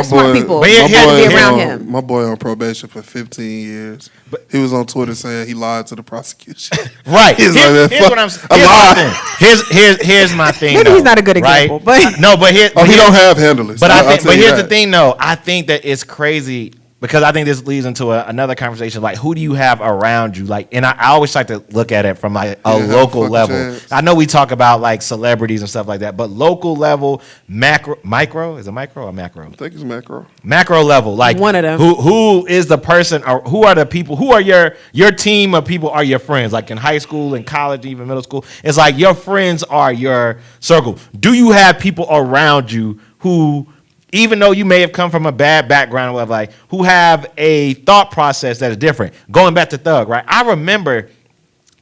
[SPEAKER 3] smart people
[SPEAKER 2] but
[SPEAKER 3] have to be around
[SPEAKER 4] on,
[SPEAKER 3] him.
[SPEAKER 4] My boy on probation for 15 years. He was on Twitter saying he lied to the prosecution.
[SPEAKER 2] Right.
[SPEAKER 4] Here's
[SPEAKER 2] What I'm saying. Here's my thing.
[SPEAKER 3] Maybe
[SPEAKER 2] though,
[SPEAKER 3] he's not a good example,
[SPEAKER 2] right?
[SPEAKER 3] but
[SPEAKER 2] no, but
[SPEAKER 4] he don't have handlers.
[SPEAKER 2] But here's the
[SPEAKER 4] that.
[SPEAKER 2] thing, though. I think that it's crazy because I think this leads into another conversation. Like, who do you have around you? Like, and I always like to look at it from like a local level.
[SPEAKER 4] Chance.
[SPEAKER 2] I know we talk about like celebrities and stuff like that, but local level, micro is it micro or macro?
[SPEAKER 4] I think it's macro.
[SPEAKER 2] Macro level, like
[SPEAKER 3] one of them.
[SPEAKER 2] Who is the person, or who are the people? Who are your team of people? Are your friends? Like in high school, in college, even middle school, it's like your friends are your circle. Do you have people around you who, even though you may have come from a bad background, whatever, like, who have a thought process that is different? Going back to Thug, right? I remember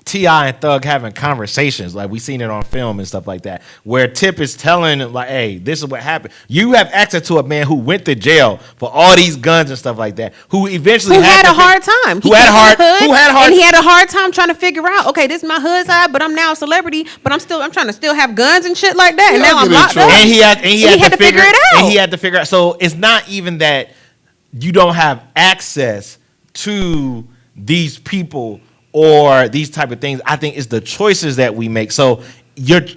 [SPEAKER 2] T.I. and Thug having conversations, like we seen it on film and stuff like that, where Tip is telling him, like, hey, this is what happened. You have access to a man who went to jail for all these guns and stuff like that, who eventually
[SPEAKER 3] had a hard time.
[SPEAKER 2] Who had
[SPEAKER 3] And he had a hard time trying to figure out, okay, this is my hood side, but I'm now a celebrity, but I'm trying to still have guns and shit like that. And
[SPEAKER 4] Yeah,
[SPEAKER 3] now I'm
[SPEAKER 4] get in
[SPEAKER 3] locked
[SPEAKER 4] trouble.
[SPEAKER 3] up.
[SPEAKER 2] And he had to figure
[SPEAKER 3] it out.
[SPEAKER 2] And he had to figure out. So it's not even that you don't have access to these people or these type of things. I think it's the choices that we make. So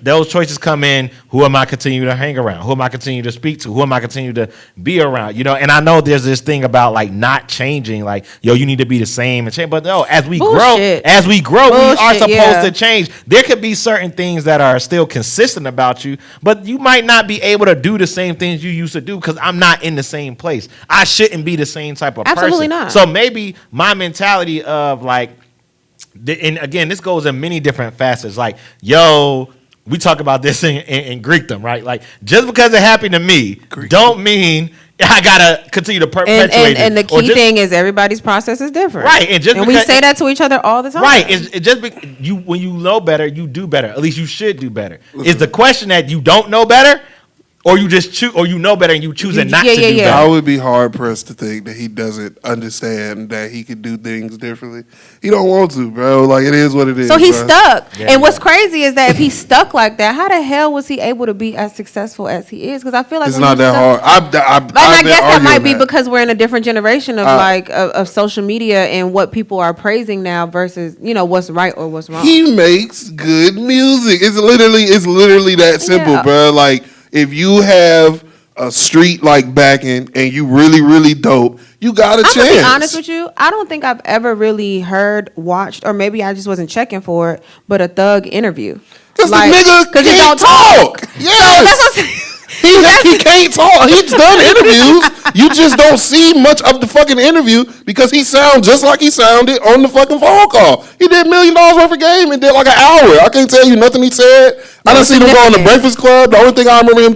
[SPEAKER 2] those choices come in. Who am I continue to hang around? Who am I continue to speak to? Who am I continue to be around? You know, and I know there's this thing about like not changing, like, yo, you need to be the same and change. But no, as we grow, we are supposed to change. There could be certain things that are still consistent about you, but you might not be able to do the same things you used to do because I'm not in the same place. I shouldn't be the same type of person.
[SPEAKER 3] Absolutely not.
[SPEAKER 2] So maybe my mentality of like, and again, this goes in many different facets. Like, yo, we talk about this in Greekdom, right? Like, just because it happened to me, don't mean I gotta continue to perpetuate it.
[SPEAKER 3] And the key thing is everybody's process is different,
[SPEAKER 2] right?
[SPEAKER 3] And we say that to each other all the time,
[SPEAKER 2] right? It just when you know better, you do better. At least you should do better. Is the question that you don't know better? Or you just choose, or you know better and you choosing not to do better.
[SPEAKER 4] I would be hard pressed to think that he doesn't understand that he could do things differently. He don't want to, bro. Like, it is what it is.
[SPEAKER 3] So he's
[SPEAKER 4] bro.
[SPEAKER 3] stuck. And what's crazy is that if he's stuck like that, how the hell was he able to be as successful as he is? Because I feel like
[SPEAKER 4] It's not that hard.
[SPEAKER 3] I guess that might be because we're in a different generation of of social media and what people are praising now versus, you know, what's right or what's wrong.
[SPEAKER 4] He makes good music. It's literally that simple, bro. Like, if you have a street like backing and you really, really dope, you got a chance.
[SPEAKER 3] I'm gonna be honest with you. I don't think I've ever really heard, watched, or maybe I just wasn't checking for it, but a Thug interview.
[SPEAKER 4] Because the nigga can't talk. Yes. He can't talk. He's done interviews. You just don't see much of the fucking interview because he sounds just like he sounded on the fucking phone call. He did $1 million worth of game and did like an hour. I can't tell you nothing he said. I done seen him go on the Breakfast Club. The only thing I remember him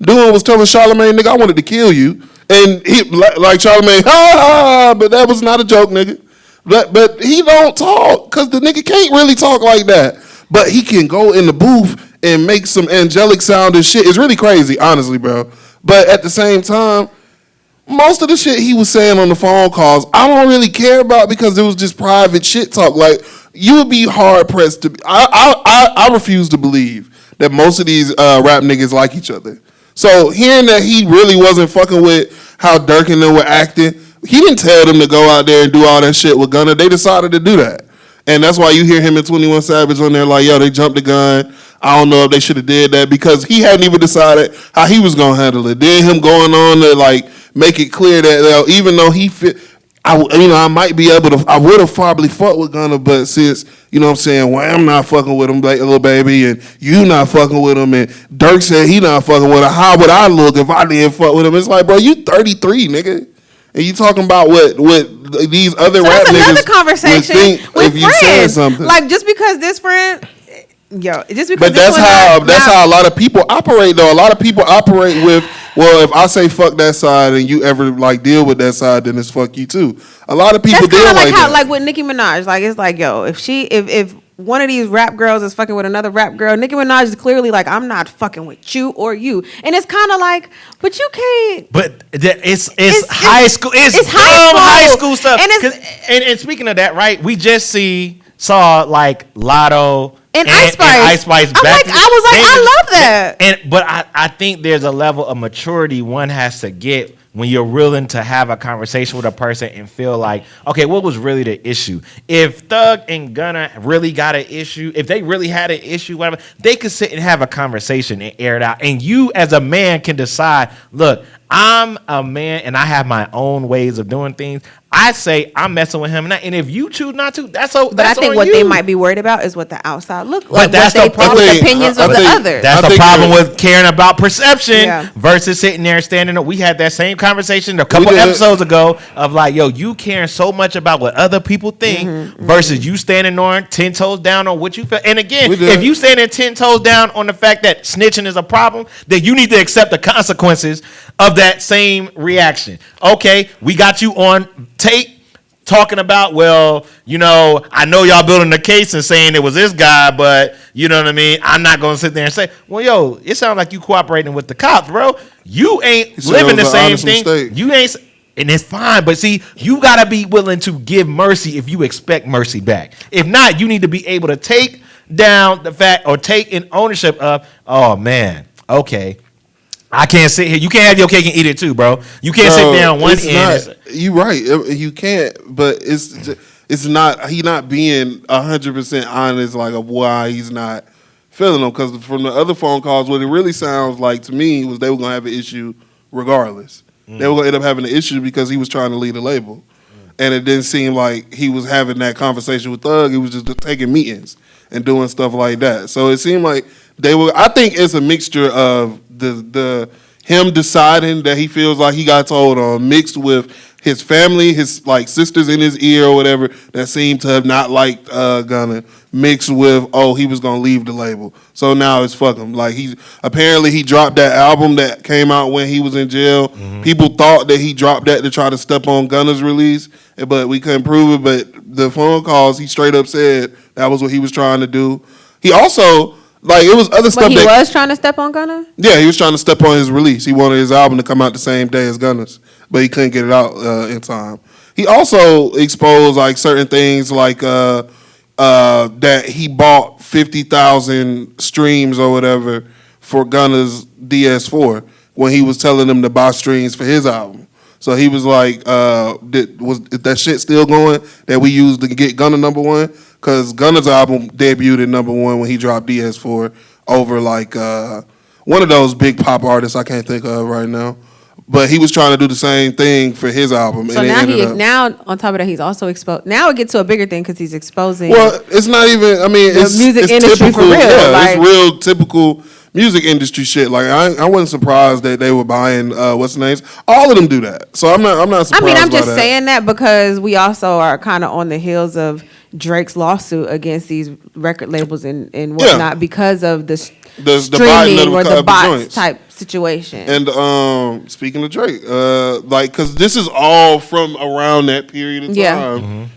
[SPEAKER 4] doing was telling Charlamagne, nigga, I wanted to kill you. And he, like Charlamagne, but that was not a joke, nigga. But he don't talk because the nigga can't really talk like that. But he can go in the booth and make some angelic sound and shit. It's really crazy, honestly, bro. But at the same time, most of the shit he was saying on the phone calls, I don't really care about because it was just private shit talk. Like, you would be hard pressed to. I refuse to believe that most of these rap niggas like each other. So hearing that he really wasn't fucking with how Dirk and them were acting, he didn't tell them to go out there and do all that shit with Gunna. They decided to do that. And that's why you hear him and 21 Savage on there like, yo, they jumped the gun. I don't know if they should have did that because he hadn't even decided how he was going to handle it. Then him going on to like make it clear that even though I might be able to. I would have probably fucked with Gunna, but since you know what I'm saying, well, I'm not fucking with him, like little baby, and you not fucking with him, and Dirk said he not fucking with him. How would I look if I didn't fuck with him? It's like, bro, you 33, nigga, and you talking about what these other rap niggas
[SPEAKER 3] another conversation
[SPEAKER 4] would think
[SPEAKER 3] with
[SPEAKER 4] if you said
[SPEAKER 3] friends.
[SPEAKER 4] something.
[SPEAKER 3] Like just because this friend. Yo, just because.
[SPEAKER 4] But that's how a lot of people operate, though. A lot of people operate with, well, if I say fuck that side and you ever like deal with that side, then it's fuck you too. A lot of people deal like that.
[SPEAKER 3] Like with Nicki Minaj, like it's like, yo, if one of these rap girls is fucking with another rap girl, Nicki Minaj is clearly like, I'm not fucking with you or you, and it's kind of like, but you can't.
[SPEAKER 2] But it's high school. It's high school stuff. And speaking of that, right? We just saw like Lotto. And Ice Spice back.
[SPEAKER 3] I love that.
[SPEAKER 2] But I think there's a level of maturity one has to get when you're willing to have a conversation with a person and feel like, okay, what was really the issue? If Thug and Gunna really got an issue, if they really had an issue, whatever, they could sit and have a conversation and air it out. And you as a man can decide, look, I'm a man and I have my own ways of doing things. I say I'm messing with him, and if you choose not to, that's on you.
[SPEAKER 3] But I think what they might be worried about is what the outside look like.
[SPEAKER 2] But that's the problem.
[SPEAKER 3] The opinions of the others.
[SPEAKER 2] That's the problem with caring about perception versus sitting there and standing up. We had that same conversation a couple episodes ago of like, yo, you caring so much about what other people think versus you standing on 10 toes down on what you feel. And again, if you standing 10 toes down on the fact that snitching is a problem, then you need to accept the consequences of that same reaction. Okay, we got you on tape talking about, well, you know, I know y'all building a case and saying it was this guy, but you know what I mean? I'm not going to sit there and say, well, yo, it sounds like you cooperating with the cops, bro. You ain't living the same thing. Mistake. You ain't, and it's fine. But see, you got to be willing to give mercy if you expect mercy back. If not, you need to be able to take down the fact or take in ownership of, oh, man, okay, I can't sit here. You can't have your cake and eat it too, bro. You can't sit there on one end.
[SPEAKER 4] You right. You can't. But it's not. He not being 100% honest, like of why he's not feeling them. Because from the other phone calls, what it really sounds like to me was they were gonna have an issue regardless. They were gonna end up having an issue because he was trying to lead a label, and it didn't seem like he was having that conversation with Thug. He was just taking meetings and doing stuff like that. So it seemed like they were. I think it's a mixture of the him deciding that he feels like he got told on, mixed with his family, his like sisters in his ear or whatever that seem to have not liked Gunna, mixed with he was gonna leave the label. So now it's fuck him. Like he dropped that album that came out when he was in jail. People thought that he dropped that to try to step on Gunna's release, but we couldn't prove it. But the phone calls, he straight up said that was what he was trying to do. He also. Like, it was other stuff
[SPEAKER 3] he was trying to step on Gunna?
[SPEAKER 4] Yeah, he was trying to step on his release. He wanted his album to come out the same day as Gunna's, but he couldn't get it out in time. He also exposed, like, certain things, like that he bought 50,000 streams or whatever for Gunna's DS4 when he was telling them to buy streams for his album. So he was like, was that shit still going that we used to get Gunna #1? Because Gunna's album debuted at #1 when he dropped DS4 over like one of those big pop artists I can't think of right now. But he was trying to do the same thing for his album.
[SPEAKER 3] So now on top of that, he's also exposed. Now it gets to a bigger thing because he's exposing.
[SPEAKER 4] Well, it's not even. I mean, it's
[SPEAKER 3] music industry
[SPEAKER 4] typical,
[SPEAKER 3] for real.
[SPEAKER 4] Yeah,
[SPEAKER 3] like,
[SPEAKER 4] it's real typical music industry shit. Like I wasn't surprised that they were buying what's the names. All of them do that. So I'm not surprised.
[SPEAKER 3] I mean, I'm just saying that because we also are kind of on the heels of Drake's lawsuit against these record labels and whatnot because of the streaming or the bots type situation.
[SPEAKER 4] And speaking of Drake, like because this is all from around that period of time.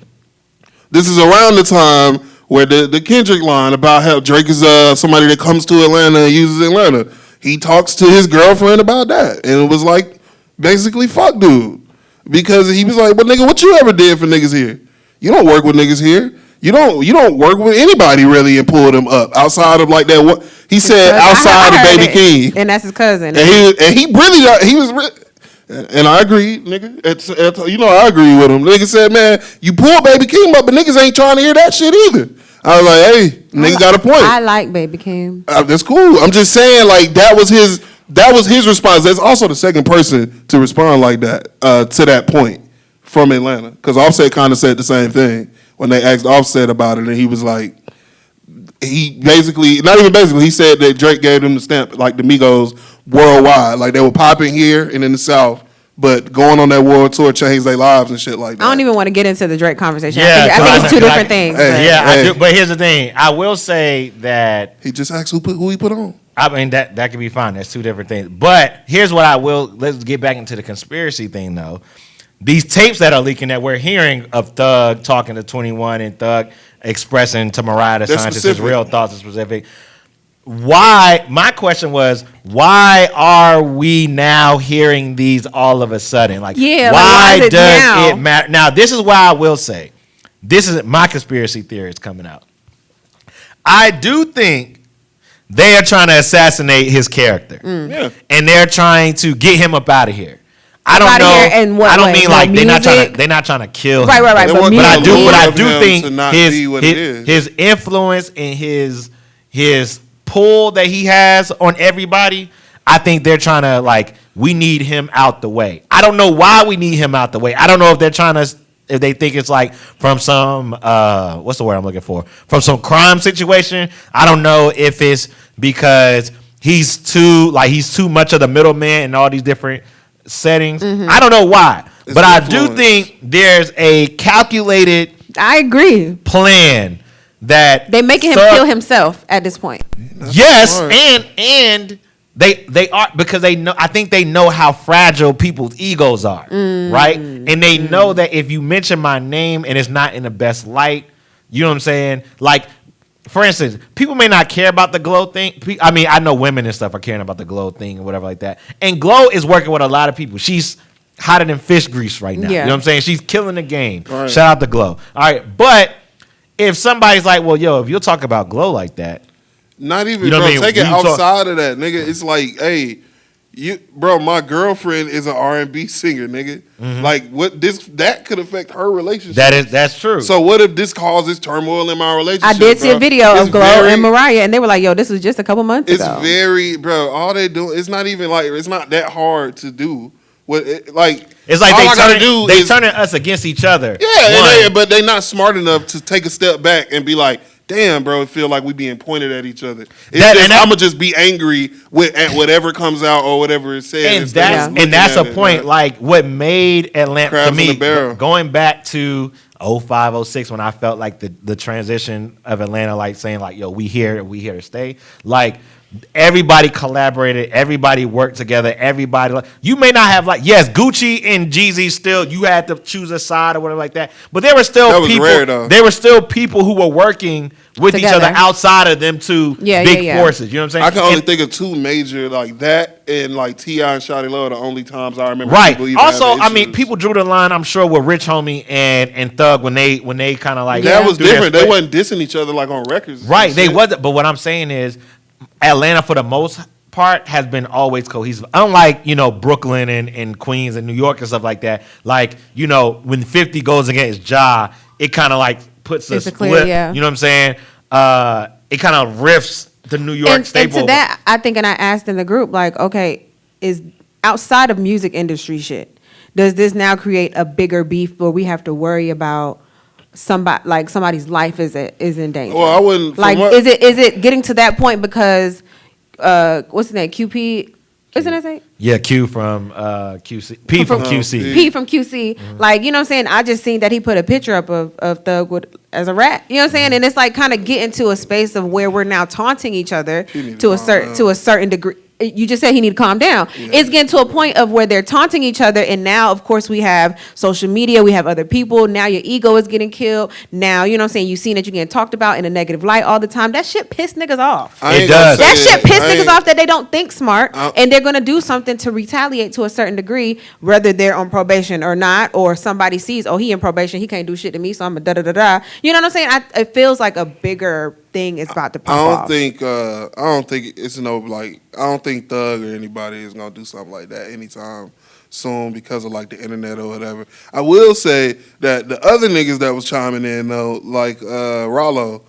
[SPEAKER 4] This is around the time where the Kendrick line about how Drake is somebody that comes to Atlanta and uses Atlanta. He talks to his girlfriend about that, and it was like basically fuck dude, because he was like, "But nigga, what you ever did for niggas here? You don't work with niggas here. You don't work with anybody really and pull them up outside of like that." What he said outside of Baby King,
[SPEAKER 3] and that's his cousin,
[SPEAKER 4] and he was. And I agree, nigga. I agree with him. Nigga said, man, you pull Baby King up, but niggas ain't trying to hear that shit either. I was like, hey, nigga got a point.
[SPEAKER 3] I like Baby King.
[SPEAKER 4] That's cool. I'm just saying, like, that was his response. There's also the second person to respond like that to that point from Atlanta. Because Offset kind of said the same thing when they asked Offset about it, and he was like, he basically, not even basically, he said that Drake gave them the stamp, like the Migos worldwide. Like they were popping here and in the South, but going on that world tour changed their lives and shit like that.
[SPEAKER 3] I don't even want to get into the Drake conversation.
[SPEAKER 2] Yeah,
[SPEAKER 3] I think it's two different things.
[SPEAKER 2] I do, but here's the thing. I will say that
[SPEAKER 4] he just asked who he put on.
[SPEAKER 2] I mean, that could be fine. That's two different things. But here's what I will, let's get back into the conspiracy thing, though. These tapes that are leaking that we're hearing of Thug talking to 21 and Thug expressing to Mariah the Scientist his real thoughts and specific. Why, my question was, why are we now hearing these all of a sudden? Like, why does it matter? Now, this is why I will say, this is my conspiracy theory is coming out. I do think they are trying to assassinate his character.
[SPEAKER 4] Yeah.
[SPEAKER 2] And they're trying to get him up out of here. I don't know.
[SPEAKER 3] In what
[SPEAKER 2] I don't
[SPEAKER 3] way?
[SPEAKER 2] mean like they're not trying to kill him.
[SPEAKER 3] Right.
[SPEAKER 2] But I do think his influence and his pull that he has on everybody, I think they're trying to like, we need him out the way. I don't know why we need him out the way. I don't know if they're trying to, if they think it's like from some what's the word I'm looking for? From some crime situation. I don't know if it's because he's too much of the middleman in all these different settings. Mm-hmm. I don't know why. But I do think there's a calculated
[SPEAKER 3] I agree
[SPEAKER 2] plan that
[SPEAKER 3] they making him kill himself at this point.
[SPEAKER 2] Yes, and they are, because they know, I think they know how fragile people's egos are, right? And they know that if you mention my name and it's not in the best light, you know what I'm saying? Like, for instance, people may not care about the Glow thing. I mean, I know women and stuff are caring about the Glow thing and whatever like that. And Glow is working with a lot of people. She's hotter than fish grease right now. Yeah. You know what I'm saying? She's killing the game. Right. Shout out to Glow. All right, but if somebody's like, well, yo, if you'll talk about Glow like that,
[SPEAKER 4] not even, you know, bro, take it outside of that, nigga. It's like, hey, bro, my girlfriend is an R&B singer, nigga. Mm-hmm. Like, that could affect her relationship.
[SPEAKER 2] That's true.
[SPEAKER 4] So what if this causes turmoil in my relationship?
[SPEAKER 3] I did see a video of Glow and Mariah, and they were like, yo, this was just a couple months ago.
[SPEAKER 4] It's very, bro, all they do, it's not even like, it's not that hard to do. It's like
[SPEAKER 2] they turning us against each other.
[SPEAKER 4] Yeah, but they not smart enough to take a step back and be like, damn, bro, it feel like we being pointed at each other. I'm gonna just be angry at whatever comes out or whatever is said.
[SPEAKER 2] And that's a point. Man. Like what made Atlanta, to me, going back to 05, 06, when I felt like the transition of Atlanta, like saying like, yo, we here to stay. Like, everybody collaborated, everybody worked together, everybody, you may not have, like, yes, Gucci and Jeezy still, you had to choose a side or whatever like that, but there were still people who were working with together. Each other outside of them two big forces. You know what I'm saying?
[SPEAKER 4] I can only think of two major, like that and like T.I. and Shawty Lo are the only times I remember.
[SPEAKER 2] Right. Also, I mean, people drew the line, I'm sure, with Rich Homie and Thug when they kind of like
[SPEAKER 4] that was different. They wasn't dissing each other like on records.
[SPEAKER 2] Right. They wasn't. But what I'm saying is, Atlanta, for the most part, has been always cohesive. Unlike, you know, Brooklyn and Queens and New York and stuff like that. Like, you know, when 50 goes against Ja, it kind of like puts a split. Clear, yeah. You know what I'm saying? It kind of riffs the New York staple.
[SPEAKER 3] And to that, I think, and I asked in the group, like, okay, is outside of music industry shit, does this now create a bigger beef where we have to worry about somebody's life is in danger?
[SPEAKER 4] Well, I wouldn't.
[SPEAKER 3] Like, is it getting to that point because what's his name? QP, isn't that right?
[SPEAKER 2] Yeah, Q from QC. P from QC.
[SPEAKER 3] P from QC. Mm-hmm. Like, you know what I'm saying? I just seen that he put a picture up of Thug as a rat. You know what I'm saying? And it's like kind of getting to a space of where we're now taunting each other to a certain degree. You just said he need to calm down. Yeah. It's getting to a point of where they're taunting each other, and now, of course, we have social media, we have other people. Now your ego is getting killed. Now, you know what I'm saying, you seen that you're getting talked about in a negative light all the time. That shit piss niggas off.
[SPEAKER 2] It does.
[SPEAKER 3] That shit piss niggas off that they don't think smart, and they're gonna do something to retaliate to a certain degree, whether they're on probation or not, or somebody sees, oh, he in probation, he can't do shit to me, so I'm a da-da-da-da. You know what I'm saying? It feels like a bigger thing is about to pop off. I
[SPEAKER 4] don't think it's no, like, I don't think Thug or anybody is gonna do something like that anytime soon because of like the internet or whatever. I will say that the other niggas that was chiming in though, like Rollo,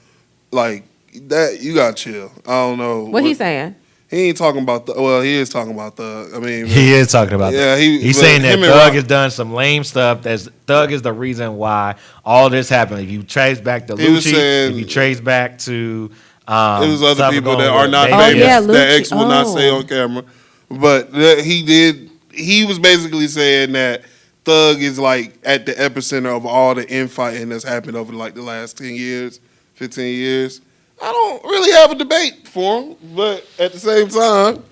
[SPEAKER 4] like that, you gotta chill. I don't know
[SPEAKER 3] what he's saying.
[SPEAKER 4] He ain't talking about Well, he is talking about Thug. I mean,
[SPEAKER 2] He is talking about that. He's saying that Thug has done some lame stuff. Thug is the reason why all this happened. If you trace back to Lucci, if you trace back to
[SPEAKER 4] it was other people that are not famous that X will not say on camera. But he was basically saying that Thug is like at the epicenter of all the infighting that's happened over like the last 10 years, 15 years. I don't really have a debate for him, but at the same time,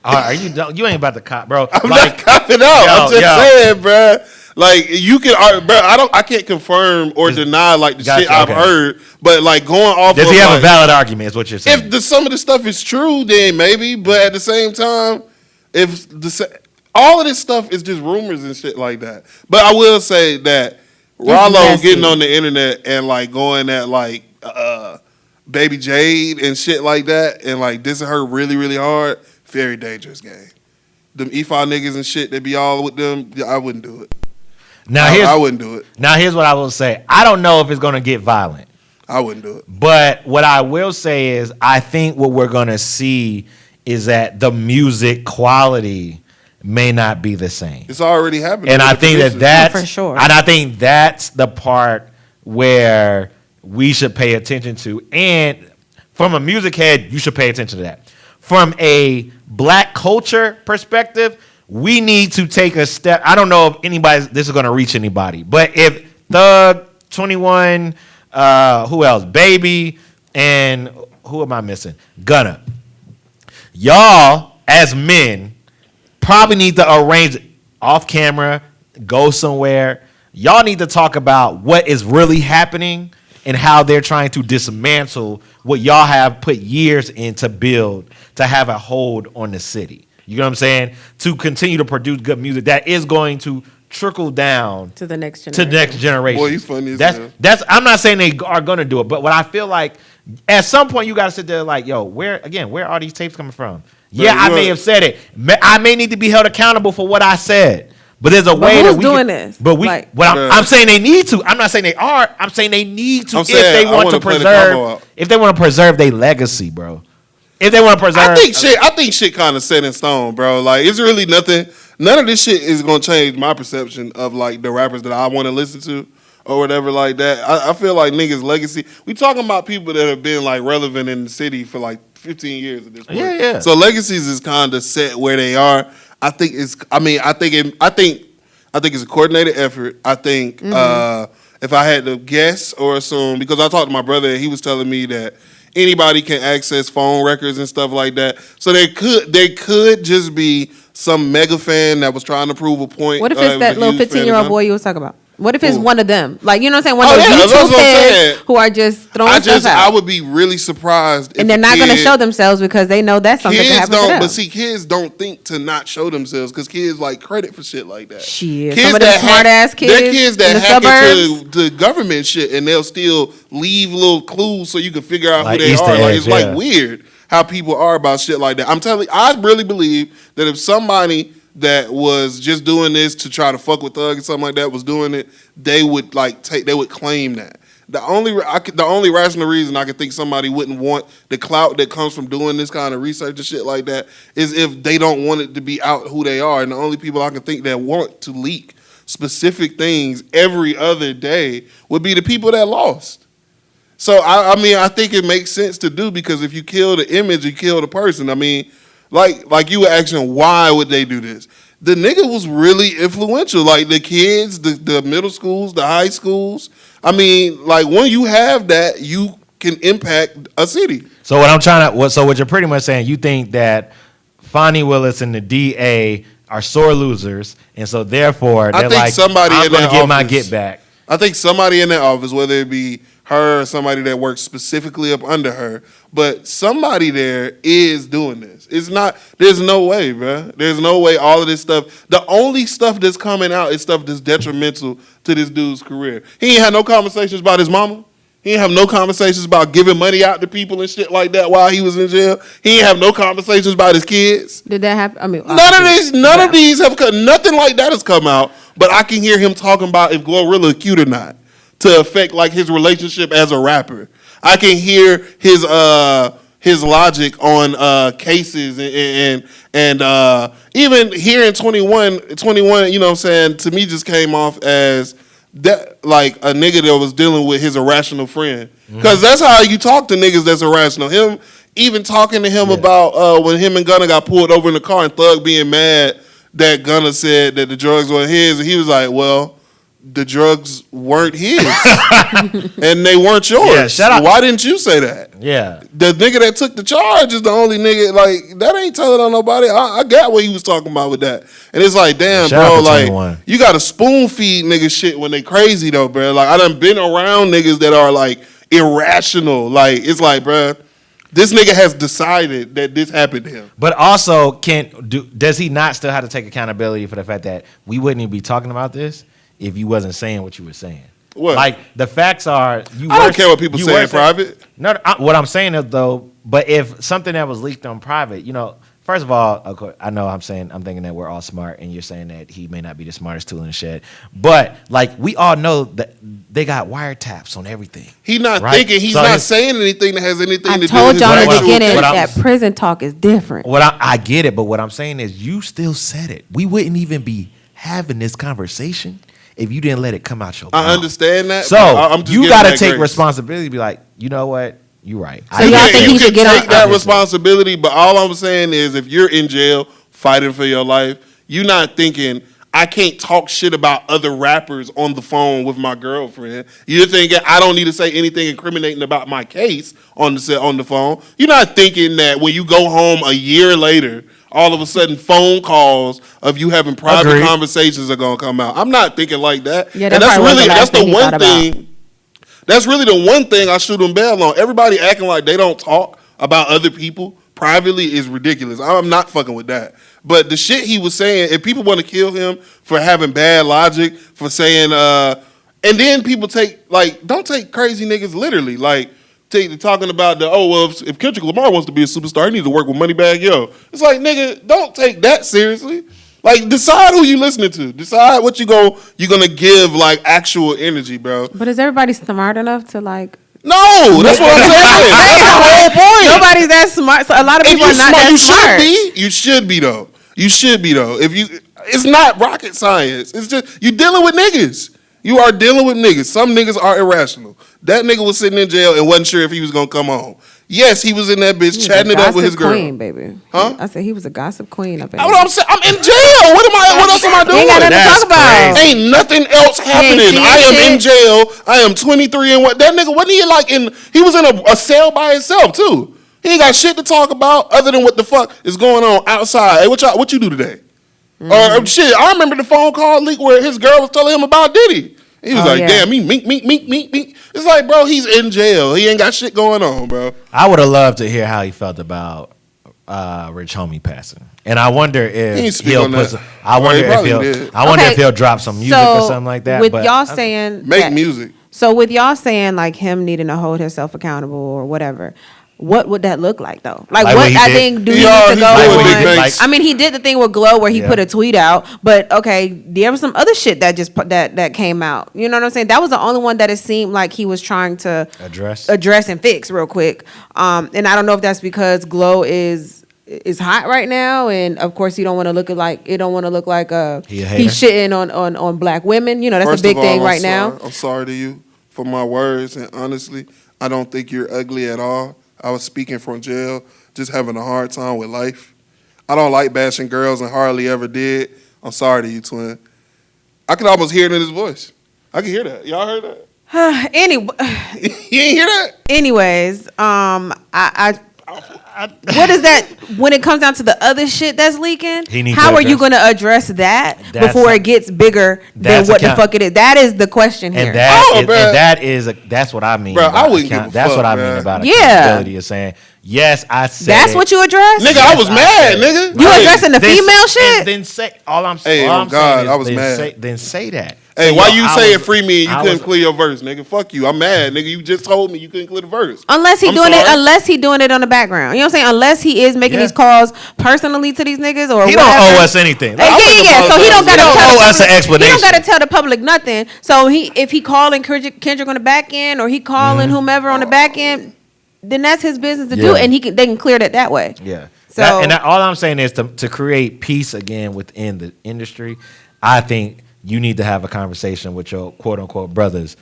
[SPEAKER 2] are you? You ain't about to cop, bro.
[SPEAKER 4] I'm not copping out. I'm just saying, bro. Like you can, bro. I can't confirm or deny like the shit I've heard, but like going off.
[SPEAKER 2] Does he have a valid argument? Is what you're saying?
[SPEAKER 4] If some of the stuff is true, then maybe. But at the same time, if all of this stuff is just rumors and shit like that. But I will say that Rollo getting on the internet and like going at like. Baby Jade and shit like that, and like dissing her really, really hard, very dangerous game. Them E5 niggas and shit, they be all with them. I wouldn't do it. I wouldn't do it.
[SPEAKER 2] Now here's what I will say. I don't know if it's gonna get violent.
[SPEAKER 4] I wouldn't do it.
[SPEAKER 2] But what I will say is, I think what we're gonna see is that the music quality may not be the same.
[SPEAKER 4] It's already happening.
[SPEAKER 2] And I think that's
[SPEAKER 3] for sure.
[SPEAKER 2] And I think that's the part where we should pay attention to. And from a music head, you should pay attention to that. From a black culture perspective, we need to take a step. I don't know if this is going to reach anybody, but if Thug, 21, who else? Baby, and who am I missing? Gunna. Y'all, as men, probably need to arrange off camera, go somewhere. Y'all need to talk about what is really happening and how they're trying to dismantle what y'all have put years in to build, to have a hold on the city. You know what I'm saying? To continue to produce good music that is going to trickle down
[SPEAKER 3] to the next generation.
[SPEAKER 4] Boy, you funny as hell.
[SPEAKER 2] That's I'm not saying they are going to do it, but what I feel like at some point you got to sit there like, yo, where are these tapes coming from? Yeah, I may have said it. I may need to be held accountable for what I said. But there's a way that we
[SPEAKER 3] doing this.
[SPEAKER 2] But I'm saying they need to. I'm not saying they are. I'm saying they need to if they want to preserve their legacy, bro. If they want to preserve,
[SPEAKER 4] I think shit kind of set in stone, bro. Like it's really nothing. None of this shit is gonna change my perception of like the rappers that I want to listen to or whatever like that. I feel like niggas' legacy. We talking about people that have been like relevant in the city for like 15 years at this point.
[SPEAKER 2] Yeah.
[SPEAKER 4] So legacies is kind of set where they are. I think it's a coordinated effort. I think if I had to guess or assume, because I talked to my brother, he was telling me that anybody can access phone records and stuff like that. So there could just be some mega fan that was trying to prove a point.
[SPEAKER 3] What if it's that little 15-year-old boy you was talking about? What if it's one of them? Like, you know what I'm saying? One of those YouTube kids who are just throwing stuff out.
[SPEAKER 4] I would be really surprised.
[SPEAKER 3] And they're not going to show themselves because they know that's something that happens to them.
[SPEAKER 4] But see, kids don't think to not show themselves because kids like credit for shit like that.
[SPEAKER 3] Shit. Some of them smart-ass kids
[SPEAKER 4] they're kids that
[SPEAKER 3] in the
[SPEAKER 4] hack into government shit and they'll still leave little clues so you can figure out
[SPEAKER 2] like
[SPEAKER 4] who they
[SPEAKER 2] Easter
[SPEAKER 4] are.
[SPEAKER 2] Eggs,
[SPEAKER 4] like, it's like weird how people are about shit like that. I'm telling you, I really believe that if somebody that was just doing this to try to fuck with Thug and something like that was doing it, they would claim that. The only rational reason I could think somebody wouldn't want the clout that comes from doing this kind of research and shit like that is if they don't want it to be out who they are. And the only people I can think that want to leak specific things every other day would be the people that lost. So I mean, I think it makes sense to do because if you kill the image, you kill the person. I mean, like you were asking, why would they do this? The nigga was really influential. Like the kids, the middle schools, the high schools. I mean, like when you have that, you can impact a city.
[SPEAKER 2] So what you're pretty much saying, you think that Fonnie Willis and the DA are sore losers, and so therefore they're like, I'm gonna get my get back.
[SPEAKER 4] I think somebody in that office, whether it be her or somebody that works specifically up under her, but somebody there is doing this. There's no way, bro. There's no way all of this stuff, the only stuff that's coming out is stuff that's detrimental to this dude's career. He ain't had no conversations about his mama. He ain't have no conversations about giving money out to people and shit like that while he was in jail. He ain't have no conversations about his kids.
[SPEAKER 3] Did that happen? I mean,
[SPEAKER 4] none of these have come, nothing like that has come out, but I can hear him talking about if Glorilla cute or not, to affect like his relationship as a rapper. I can hear his his logic on cases and even here in 21, you know what I'm saying, to me just came off as that like a nigga that was dealing with his irrational friend. Because that's how you talk to niggas that's irrational. Him even talking to him about when him and Gunna got pulled over in the car and Thug being mad that Gunna said that the drugs were his, and he was like, well, the drugs weren't his, and they weren't yours. Yeah, shut up. Why didn't you say that?
[SPEAKER 2] Yeah,
[SPEAKER 4] the nigga that took the charge is the only nigga. Like that ain't telling on nobody. I got what he was talking about with that, and it's like, damn, bro, like 21. You got to spoon feed niggas shit when they crazy though, bro. Like I done been around niggas that are like irrational. Like it's like, bro, this nigga has decided that this happened to him.
[SPEAKER 2] But also, does he not still have to take accountability for the fact that we wouldn't even be talking about this if you wasn't saying what you were saying?
[SPEAKER 4] What?
[SPEAKER 2] Like the facts are,
[SPEAKER 4] I don't care what people say in private.
[SPEAKER 2] No, what I'm saying is though, but if something that was leaked on private, you know, first of all, of course, I know I'm thinking that we're all smart, and you're saying that he may not be the smartest tool in the shed, but like we all know that they got wiretaps on everything.
[SPEAKER 4] He's not thinking. He's not saying anything that has anything to do with his
[SPEAKER 3] I told y'all in the beginning that prison talk is different.
[SPEAKER 2] I get it, but what I'm saying is you still said it. We wouldn't even be having this conversation if you didn't let it come out your mouth.
[SPEAKER 4] I understand that.
[SPEAKER 2] So you got to take responsibility. Be like, you know what? You're right.
[SPEAKER 3] So y'all think
[SPEAKER 4] you can take that responsibility, but all I'm saying is if you're in jail fighting for your life, you're not thinking, I can't talk shit about other rappers on the phone with my girlfriend. You're thinking, I don't need to say anything incriminating about my case on the phone. You're not thinking that when you go home a year later, all of a sudden phone calls of you having private conversations are going to come out. I'm not thinking like that. Yeah, and that's the one thing. That's really the one thing I shoot him bail on. Everybody acting like they don't talk about other people privately is ridiculous. I'm not fucking with that. But the shit he was saying, if people want to kill him for having bad logic, for saying, and then people don't take crazy niggas literally. Like, talking about if Kendrick Lamar wants to be a superstar, he needs to work with Moneybagg Yo. It's like, nigga, don't take that seriously. Like, decide who you listening to. Decide what you're gonna give, like, actual energy, bro.
[SPEAKER 3] But is everybody smart enough to, like...
[SPEAKER 4] No, that's what I'm saying. That's the whole point.
[SPEAKER 3] Nobody's that smart. So a lot of people are not that smart.
[SPEAKER 4] You should be, though. It's not rocket science. It's just, you're dealing with niggas. You are dealing with niggas. Some niggas are irrational. That nigga was sitting in jail and wasn't sure if he was gonna come home. Yes, he was in that bitch chatting it up with his girl.
[SPEAKER 3] Queen, baby. Huh? I said he was a gossip queen up in there.
[SPEAKER 4] I'm saying, I'm in jail. What else am I doing?
[SPEAKER 3] Ain't got nothing to talk about.
[SPEAKER 4] Ain't nothing else happening. I am in jail. I am 23 and what? That nigga, wasn't he like he was in a cell by himself too. He ain't got shit to talk about other than what the fuck is going on outside. Hey, what you do today? Or shit, I remember the phone call leak where his girl was telling him about Diddy. He was damn, he meek. It's like, bro, he's in jail. He ain't got shit going on, bro.
[SPEAKER 2] I would have loved to hear how he felt about Rich Homie passing, and I wonder if he'll drop some music or something like that.
[SPEAKER 3] With y'all saying
[SPEAKER 4] music.
[SPEAKER 3] So with y'all saying like him needing to hold himself accountable or whatever. What would that look like though? Like what I think do you need to go on? I mean, he did the thing with Glow where he put a tweet out, but okay, there was some other shit that just that came out. You know what I'm saying? That was the only one that it seemed like he was trying to address and fix real quick. And I don't know if that's because Glow is hot right now, and of course he don't want to look like he's shitting on black women. You know, that's a big thing right now.
[SPEAKER 4] I'm sorry to you for my words, and honestly, I don't think you're ugly at all. I was speaking from jail, just having a hard time with life. I don't like bashing girls and hardly ever did. I'm sorry to you, twin. I could almost hear it in his voice. I can hear that. Y'all heard that?
[SPEAKER 3] Anyway,
[SPEAKER 4] you ain't hear that?
[SPEAKER 3] Anyways, what is that when it comes down to the other shit that's leaking? How are you going to address that before it gets bigger than what the fuck it is? That is the question here.
[SPEAKER 2] And that's what I mean.
[SPEAKER 4] Bro, I wouldn't give a fuck,
[SPEAKER 2] that's what I mean about accountability is saying, yes, I said
[SPEAKER 3] that's what you address?
[SPEAKER 4] Nigga, I was mad, nigga.
[SPEAKER 3] You addressing the female shit?
[SPEAKER 2] Then say all I'm
[SPEAKER 4] saying. Hey, oh God, I was mad.
[SPEAKER 2] Then say that.
[SPEAKER 4] Hey, why you saying free me and you couldn't clear your verse, nigga? Fuck you. I'm mad, nigga. You just told me you couldn't clear the verse.
[SPEAKER 3] Unless he doing it on the background. You know what I'm saying? Unless he is making these calls personally to these niggas or
[SPEAKER 2] he don't owe us anything.
[SPEAKER 3] So he don't
[SPEAKER 2] owe us an explanation.
[SPEAKER 3] He don't got to tell the public nothing. So if he calling Kendrick on the back end or he calling whomever on the back end, then that's his business to do, and they can clear that way.
[SPEAKER 2] Yeah.
[SPEAKER 3] So
[SPEAKER 2] all I'm saying is to create peace again within the industry. I think you need to have a conversation with your quote unquote brothers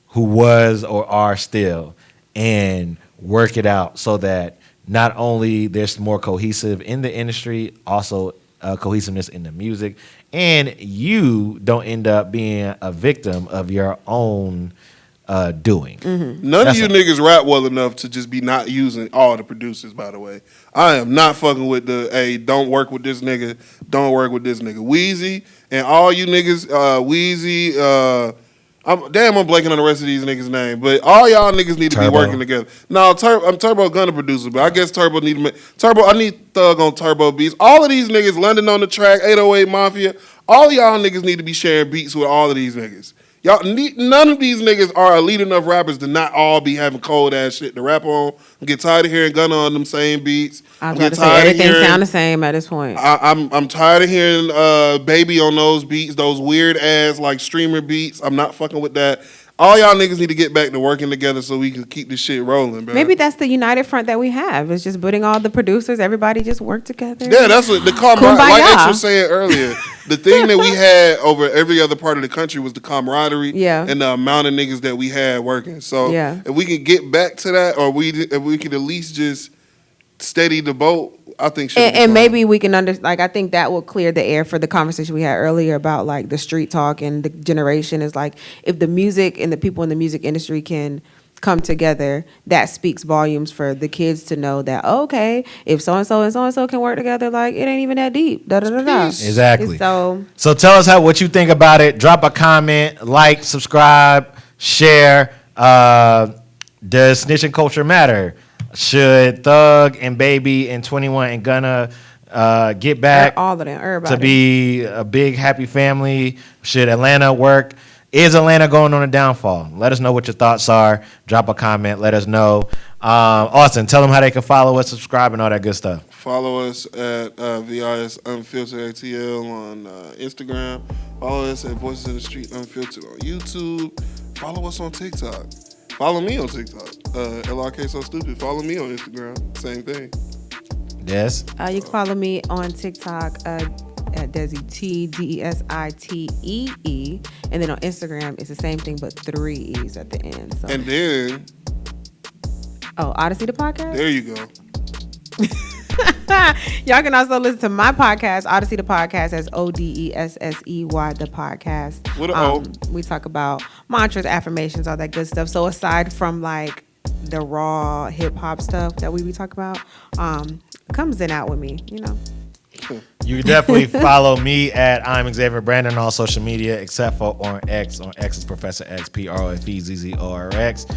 [SPEAKER 2] who was or are still, and work it out so that not only there's more cohesive in the industry, also cohesiveness in the music, and you don't end up being a victim of your own doing.
[SPEAKER 4] None of you niggas rap well enough to just be not using all the producers, by the way. I am not fucking with don't work with this nigga, don't work with this nigga. Wheezy and all you niggas, Wheezy, I'm blanking on the rest of these niggas' name, but all y'all niggas need to be working together. No, I'm Turbo gonna produce it, but I guess Turbo need to make Turbo. I need Thug on Turbo beats. All of these niggas, London on the track, 808 Mafia. All y'all niggas need to be sharing beats with all of these niggas. None of these niggas are elite enough rappers to not all be having cold ass shit to rap on. I get tired of hearing Gunna on them same beats.
[SPEAKER 3] I'm about to say everything sound the same at this point.
[SPEAKER 4] I'm tired of hearing Baby on those beats, those weird ass like streamer beats. I'm not fucking with that. All y'all niggas need to get back to working together so we can keep this shit rolling, bro.
[SPEAKER 3] Maybe that's the united front that we have. It's just putting all the producers, everybody just work together.
[SPEAKER 4] Yeah, that's what the camaraderie, like X was saying earlier. The thing that we had over every other part of the country was the camaraderie and the amount of niggas that we had working. So if we can get back to that, or if we could at least just steady the boat, I think.
[SPEAKER 3] And maybe we can I think that will clear the air for the conversation we had earlier about like the street talk and the generation is like, if the music and the people in the music industry can come together, that speaks volumes for the kids to know that, okay, if so-and-so and so-and-so can work together, like it ain't even that deep.
[SPEAKER 2] Exactly.
[SPEAKER 3] So
[SPEAKER 2] tell us what you think about it. Drop a comment, like, subscribe, share. Does snitching culture matter? Should Thug and Baby and 21 and Gunna get back
[SPEAKER 3] all of them, everybody,
[SPEAKER 2] to be a big happy family? Should Atlanta work? Is Atlanta going on a downfall? Let us know what your thoughts are. Drop a comment. Let us know. Austin, tell them how they can follow us, subscribe, and all that good stuff.
[SPEAKER 4] Follow us at VIS Unfiltered ATL on Instagram. Follow us at Voices in the Street Unfiltered on YouTube. Follow us on TikTok. Follow me on TikTok. LRK So Stupid. Follow me on Instagram. Same thing.
[SPEAKER 2] Yes.
[SPEAKER 3] You can follow me on TikTok at DesiiTeee, DesiiTeee. And then on Instagram, it's the same thing, but 3 E's at the end. So.
[SPEAKER 4] And then...
[SPEAKER 3] Odyssey the podcast?
[SPEAKER 4] There you go.
[SPEAKER 3] Y'all can also listen to my podcast, Odyssey the Podcast, as ODESSEY the podcast.
[SPEAKER 4] What a O.
[SPEAKER 3] We talk about mantras, affirmations, all that good stuff. So aside from like the raw hip hop stuff that we be talking about, come zen out with me, you know.
[SPEAKER 2] You can definitely follow me at I'm Xavier Brandon on all social media except for on X. On X is Professor X, PROFEZZORX.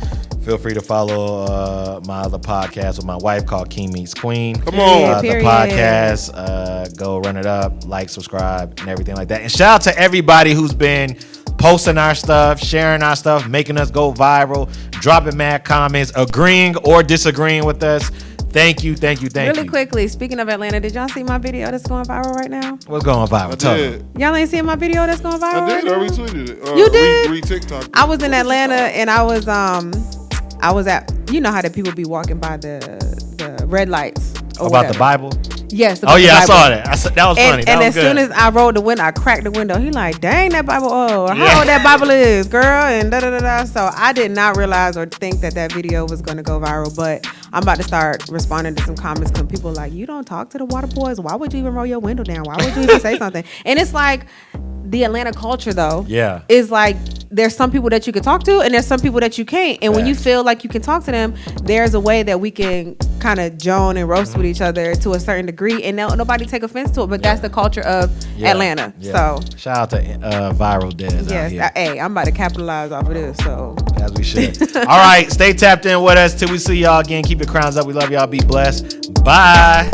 [SPEAKER 2] Feel free to follow my other podcast with my wife called King Meets Queen.
[SPEAKER 4] Come on.
[SPEAKER 2] The podcast. Go run it up, like, subscribe, and everything like that. And shout out to everybody who's been posting our stuff, sharing our stuff, making us go viral, dropping mad comments, agreeing or disagreeing with us. Thank you.
[SPEAKER 3] Really quickly, speaking of Atlanta, did y'all see my video that's going viral right now?
[SPEAKER 2] What's going viral?
[SPEAKER 4] I did.
[SPEAKER 3] Y'all ain't seen my video that's going viral?
[SPEAKER 4] I did.
[SPEAKER 3] Right
[SPEAKER 4] I retweeted it.
[SPEAKER 3] You did?
[SPEAKER 4] Re-TikTok.
[SPEAKER 3] I was in Atlanta and I was at, you know how the people be walking by the red lights.
[SPEAKER 2] About the Bible?
[SPEAKER 3] Yes.
[SPEAKER 2] Oh yeah, I saw that. That was funny.
[SPEAKER 3] And as soon as I rolled the window, I cracked the window. He like, dang, that Bible old. Or how old that Bible is, girl, and da-da-da-da. So I did not realize or think that video was going to go viral, but I'm about to start responding to some comments because people are like, you don't talk to the water boys. Why would you even roll your window down? Why would you even say something? And it's like, the Atlanta culture, though, is like there's some people that you can talk to and there's some people that you can't. And when you feel like you can talk to them, there's a way that we can kind of joan and roast with each other to a certain degree, and nobody take offense to it. But that's the culture of Atlanta. So
[SPEAKER 2] shout out to Viral Dez.
[SPEAKER 3] Yes, hey, I'm about to capitalize off of this. So
[SPEAKER 2] as we should. All right, stay tapped in with us till we see y'all again. Keep your crowns up. We love y'all. Be blessed. Bye.